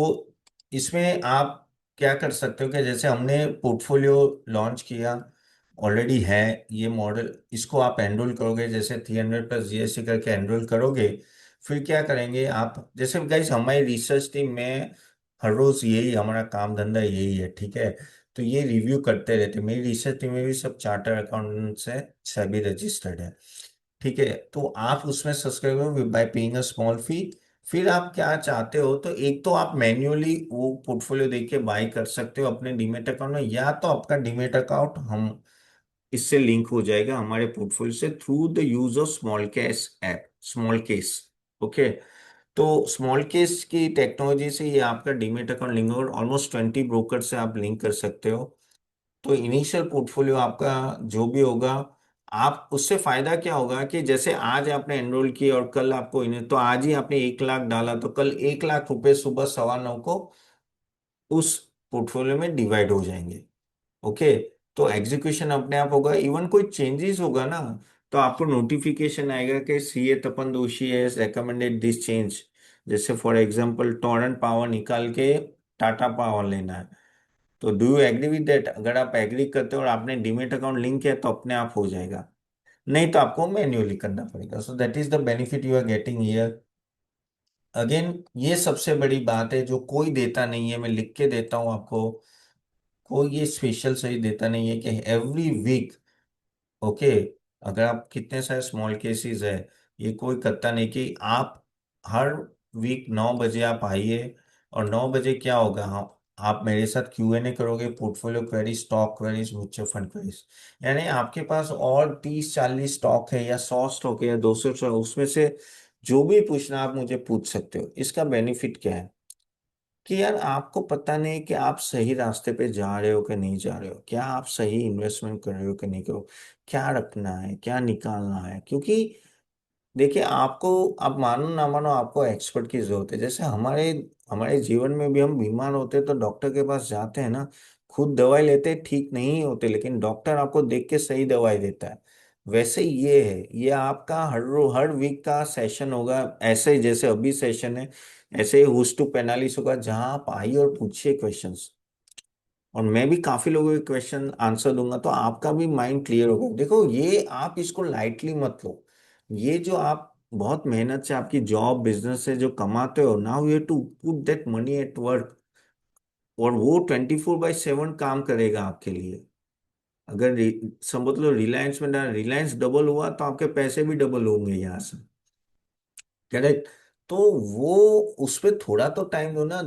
S1: इसमें आप क्या कर सकते हो कि जैसे हमने पोर्टफोलियो लॉन्च किया, ऑलरेडी है ये मॉडल, इसको आप एनरोल करोगे, जैसे 300+ GST करके एनरोल करोगे, फिर क्या करेंगे आप, जैसे गाइस हमारी रिसर्च टीम में हर रोज यही हमारा काम धंधा यही है, ठीक है। तो ये रिव्यू करते रहते हैं, मेरी रिसर्च टीम में भी सब चार्टर अकाउंटेंट्स है, सभी रजिस्टर्ड है। ठीक है। तो आप उसमें सब्सक्राइब हो बाय पेइंग अ स्मॉल फी। फिर आप क्या चाहते हो, तो एक तो आप मैन्युअली वो पोर्टफोलियो देख के बाय कर सकते हो अपने डीमेट अकाउंट में, या तो आपका डीमेट अकाउंट हम इससे लिंक हो जाएगा हमारे पोर्टफोलियो से through the use of small case app, small case. Okay. तो स्मॉल केस की टेक्नोलॉजी से ये आपका डीमेट अकाउंट लिंक होगा, ऑलमोस्ट 20 ब्रोकर से आप लिंक कर सकते हो। तो इनिशियल पोर्टफोलियो आपका जो भी होगा, आप उससे फायदा क्या होगा कि जैसे आज आपने एनरोल किया और कल आपको इन्हें, तो आज ही आपने 1 लाख डाला, तो कल 1 लाख रुपए सुबह 9:15 को उस पोर्टफोलियो में डिवाइड हो जाएंगे। ओके। तो एग्जीक्यूशन अपने आप होगा, इवन कोई चेंजेस होगा ना, तो आपको नोटिफिकेशन आएगा कि CA Tapan Doshi has recommended this change. जैसे फॉर एग्जांपल टोरेंट पावर निकाल के टाटा पावर लेना है, तो do you agree with that, अगर आप एग्री करते हो और आपने डीमेट अकाउंट लिंक किया तो अपने आप हो जाएगा, नहीं तो आपको मैन्युअली करना पड़ेगा। So that is the benefit you are getting here. Again, ये सबसे बड़ी बात है जो कोई देता नहीं है, मैं लिख के देता हूं आपको, कोई ये स्पेशल सही देता नहीं है कि एवरी वीक, ओके, अगर आप कितने सारे स्मॉल केसेस है, ये कोई करता नहीं कि आप हर वीक 9 बजे आप आइए, और 9 बजे क्या होगा, हाँ, आप मेरे साथ Q&A करोगे, portfolio query, stock queries, mutual fund queries, यानी आपके पास और 30-40 स्टॉक है या 100 स्टॉक है या 200 स्टॉक, उसमें से जो भी पूछना आप मुझे पूछ सकते हो। इसका बेनिफिट क्या है कि यार आपको पता नहीं कि आप सही रास्ते पे जा रहे हो कि नहीं जा रहे हो, क्या आप सही इन्वेस्टमेंट कर रहे हो कि नहीं करो, क्या रखना है क्या निकालना है, क्योंकि देखिए आपको, आप मानो ना मानो, आपको एक्सपर्ट की जरूरत है। जैसे हमारे हमारे जीवन में भी हम बीमार होते हैं तो डॉक्टर के पास जाते हैं ना, खुद दवाई लेते हैं, ठीक नहीं होते, लेकिन डॉक्टर आपको देख के सही दवाई देता है। वैसे ये है, ये आपका हर वीक का सेशन होगा, ऐसे ही जैसे अभी सेशन है, ऐसे ही हुस टू पेनालिस होगा, जहां आप आइए और पूछिए क्वेश्चंस, और मैं भी काफी लोगों के क्वेश्चन आंसर दूंगा, तो आपका भी माइंड क्लियर होगा। देखो ये आप इसको लाइटली मत लो, ये जो आप बहुत मेहनत से आपकी जॉब बिजनेस से जो कमाते हो, now you to put that money at work, और वो 24/7 काम करेगा आपके लिए। अगर समझ लो रिलायंस में ना, रिलायंस डबल हुआ तो आपके पैसे भी डबल होंगे यहाँ से, करेक्ट। तो वो उस पर थोड़ा तो टाइम दो ना,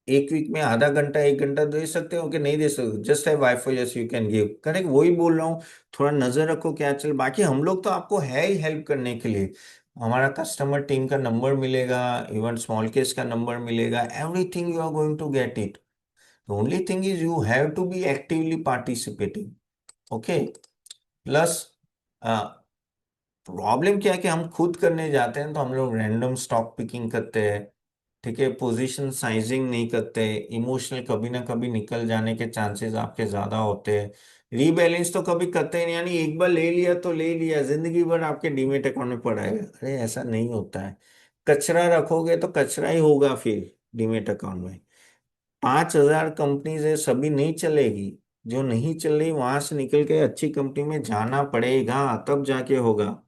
S1: एक वीक में आधा घंटा 1 घंटा दे सकते हो कि नहीं दे सकते, जस्ट है wifi yes you can give, correct, वही बोल रहा हूँ। थोड़ा नजर रखो क्या चल, बाकी हम लोग तो आपको है ही हेल्प करने के लिए, हमारा कस्टमर टीम का नंबर मिलेगा, इवन स्मॉल केस का नंबर मिलेगा, everything you are going to get it. The only thing is you have to be actively participating. Okay. Plus problem क्या है कि हम खुद करने जाते हैं तो हम लोग रैंडम स्टॉक पिकिंग करते हैं, ठीक है, पोजीशन साइजिंग नहीं करते, इमोशनल कभी ना कभी निकल जाने के चांसेस आपके ज्यादा होते हैं, रीबैलेंस तो कभी करते ही नहीं, यानी एक बार ले लिया तो ले लिया, जिंदगी भर आपके डीमेट अकाउंट में पड़ा है, अरे ऐसा नहीं होता है। कचरा रखोगे तो कचरा ही होगा फिर डीमेट अकाउंट में। 5,000 कंपनीज है, सभी नहीं चलेगी, जो नहीं चल रही वहां से निकल के अच्छी कंपनी में जाना पड़ेगा, तब जाके होगा।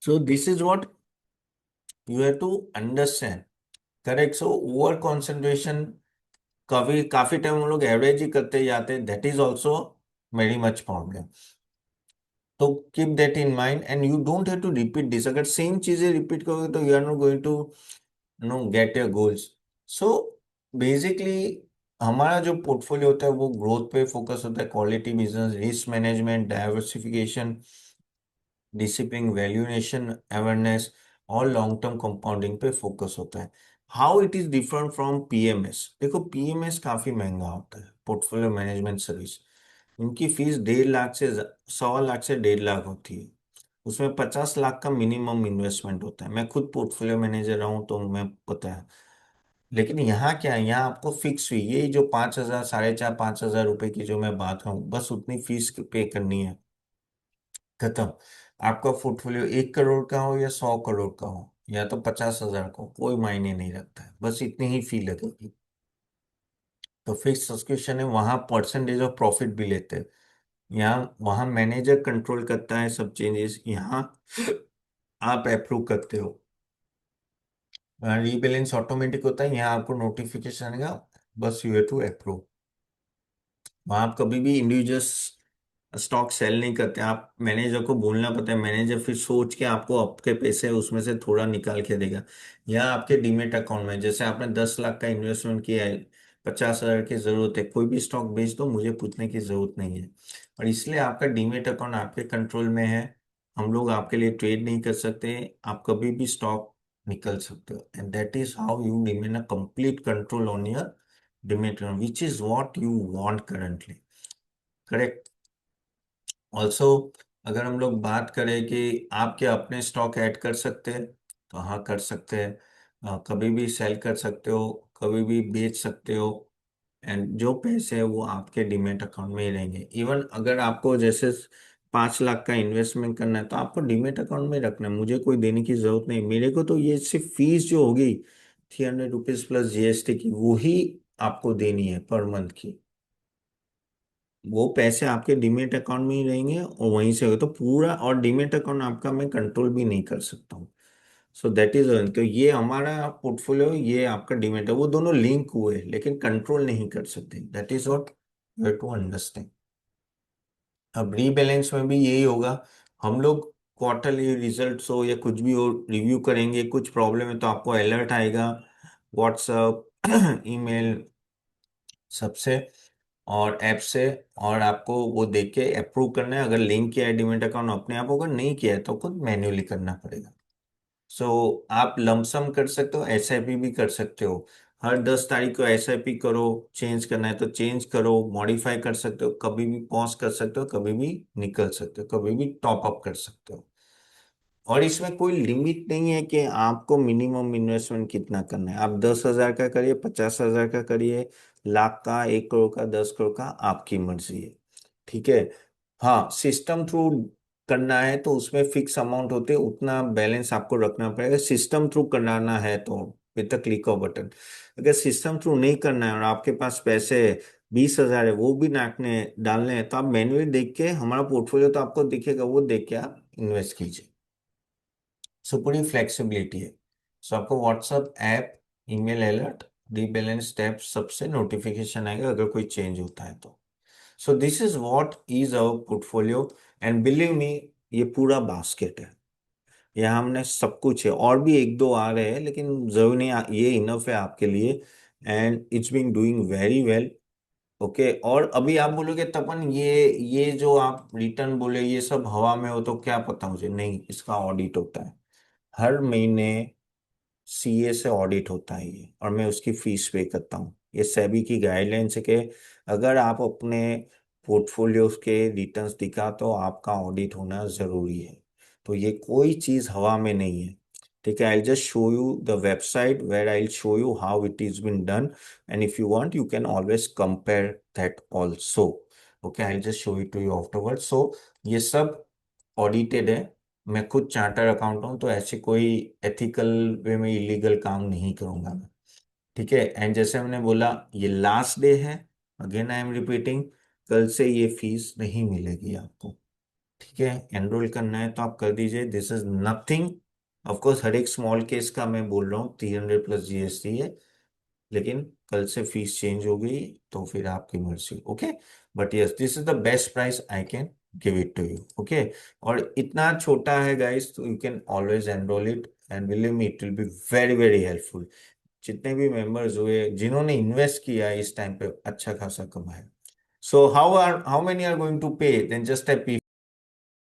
S1: So this is what you have to understand, correct. So over concentration, कभी काफी टाइम हम लोग एवरेज ही करते जाते हैं, that is also very much problem. तो keep that in mind and you don't have to repeat this, अगर सेम चीजें रिपीट करोगे तो you are not going to no get your goals. So basically हमारा जो पोर्टफोलियो होता है वो ग्रोथ पे फोकस होता है, quality business, risk management, diversification, discipline, valuation, awareness और लॉन्ग टर्म कंपाउंडिंग पे फोकस होता है। How it is different from PMS? देखो पीएमएस काफी महंगा होता है, पोर्टफोलियो मैनेजमेंट सर्विस। उनकी फीस 1.5 लाख से 1.25 लाख से 1.5 लाख होती है। उसमें 50 लाख का मिनिमम इन्वेस्टमेंट होता है। मैं खुद पोर्टफोलियो मैनेजर रहा हूँ तो मैं पता है। लेकिन यहाँ क्या है, यहाँ आपको फिक्स हुई ये जो 5,000, 4,500, 5,000 रुपए की जो मैं बात करूँ, बस उतनी फीस पे करनी है, खत्म। आपका पोर्टफोलियो 1 करोड़ का हो या 100 करोड़ का हो या तो 50,000 का हो, कोई मायने नहीं रखता है, बस इतनी ही फी लगेगी। तो फिक्स सब्सक्रिप्शन है, वहां परसेंटेज ऑफ प्रॉफिट भी लेते हैं। यहाँ वहां मैनेजर कंट्रोल करता है सब चेंजेस, यहाँ आप अप्रूव करते हो। रीबैलेंस ऑटोमेटिक होता है, यहाँ आपको नोटिफिकेशन आएगा, बस यू हैव टू अप्रूव। वहां आप कभी भी इंडिविजुअल स्टॉक सेल नहीं करते, आप मैनेजर को बोलना पड़ता है, मैनेजर फिर सोच के आपको आपके पैसे उसमें से थोड़ा निकाल के देगा। या आपके डीमेट अकाउंट में, जैसे आपने 10 लाख का इन्वेस्टमेंट किया है, 50,000 की जरूरत है, कोई भी स्टॉक बेच दो, मुझे पूछने की जरूरत नहीं है। और इसलिए आपका डीमेट अकाउंट आपके कंट्रोल में है। हम लोग आपके लिए ट्रेड नहीं कर सकते, आप कभी भी स्टॉक निकल सकते हो, and that is how you remain a complete control on your demat account, which is what you want currently. Correct. Also अगर हम लोग बात करें कि आप क्या अपने स्टॉक ऐड कर सकते हैं, तो हाँ कर सकते हैं। कभी भी सेल कर सकते हो, कभी भी बेच सकते हो, एंड जो पैसे है वो आपके डीमेट अकाउंट में ही रहेंगे। इवन अगर आपको जैसे 5 लाख का इन्वेस्टमेंट करना है तो आपको डीमेट अकाउंट में रखना है, मुझे कोई देने की जरूरत नहीं। मेरे को तो ये सिर्फ फीस जो होगी 300 रुपीज प्लस जीएसटी की, वो ही आपको देनी है पर मंथ की। वो पैसे आपके डीमेट अकाउंट में ही रहेंगे और वहीं से होगा तो पूरा, और डीमेट अकाउंट आपका मैं कंट्रोल भी नहीं कर सकता हूँ। सो दैट इज, तो ये हमारा पोर्टफोलियो, ये आपका डीमेट है, वो दोनों लिंक हुए लेकिन कंट्रोल नहीं कर सकते। That is what you have to understand. अब रीबैलेंस में भी यही होगा। हम लोग क्वार्टरली रिजल्ट्स हो या कुछ भी हो रिव्यू करेंगे, कुछ प्रॉब्लम है तो आपको अलर्ट आएगा व्हाट्सअप, ईमेल, सबसे और ऐप से। और आपको वो देख के अप्रूव करना है, अगर लिंक किया है डीमेट अकाउंट अपने आप होगा, नहीं किया है तो खुद मैन्युअली करना पड़ेगा। सो आप लमसम कर सकते हो, एसआईपी भी कर सकते हो। हर 10 तारीख को एसआईपी करो, चेंज करना है तो चेंज करो, मॉडिफाई कर सकते हो, कभी भी पॉज कर सकते हो, कभी भी निकल सकते हो, कभी भी टॉप अप कर सकते हो। और इसमें कोई लिमिट नहीं है कि आपको मिनिमम इन्वेस्टमेंट कितना करना है। आप 10,000 का करिए, 50,000 का करिए, लाख का, 1 करोड़ का, 10 करोड़ का, आपकी मर्जी है। ठीक है। हाँ, सिस्टम थ्रू करना है तो उसमें फिक्स अमाउंट होते हैं, उतना बैलेंस आपको रखना पड़ेगा। सिस्टम थ्रू कराना है तो with the click off button. अगर सिस्टम थ्रू नहीं करना है और आपके पास पैसे 20,000 है, वो भी नाकने डालने हैं, तो आप मैन्युअली देख के, हमारा पोर्टफोलियो तो आपको दिखेगा, वो देख के आप इन्वेस्ट कीजिए। सो पूरी फ्लेक्सिबिलिटी है। सो आपको WhatsApp app, email alert, rebalance tab सबसे नोटिफिकेशन आएगा अगर कोई चेंज होता है तो। So this is what is our portfolio, and believe me, ये पूरा बास्केट है। यहाँ हमने सब कुछ है, और भी एक दो आ रहे हैं लेकिन जरूरी नहीं, ये इनफ है आपके लिए। And it's been doing very well. Okay. और अभी आप बोलोगे तपन, ये जो आप रिटर्न बोले ये सब हवा में हो, तो क्या पता मुझे, नहीं, इसका ऑडिट होता है हर महीने। सीए से ऑडिट होता है ये, और मैं उसकी फीस पे करता हूँ। ये सेबी की गाइडलाइंस है कि अगर आप अपने पोर्टफोलियोज के रिटर्न्स दिखा तो आपका ऑडिट होना जरूरी है। तो ये कोई चीज हवा में नहीं है। ठीक है, I just show you the website where I show you how it is been done, and if you want you can always compare that also. Okay, I just show it to you afterward. So ये सब ऑडिटेड है। मैं खुद चार्टर अकाउंट हूँ, तो ऐसे कोई एथिकल वे में इलीगल काम नहीं करूंगा मैं। ठीक है। एंड जैसे हमने बोला, ये लास्ट डे है, अगेन आई एम रिपीटिंग, कल से ये फीस नहीं मिलेगी आपको। ठीक है, एनरोल करना है तो आप कर दीजिए, दिस इज नथिंग। ऑफकोर्स हर एक स्मॉल केस का मैं बोल रहा हूँ 300 प्लस जीएसटी है, लेकिन कल से फीस चेंज हो गई तो फिर आपकी मर्जी। Okay, but yes, this is the best price I can give it to you. Okay. और इतना छोटा है गाइस, तो you can always enroll it, and believe me it will be very very helpful. जितने भी मेंबर्स हुए जिन्होंने इन्वेस्ट किया है इस टाइम पे अच्छा खासा कमाया. So how many are going to pay then just A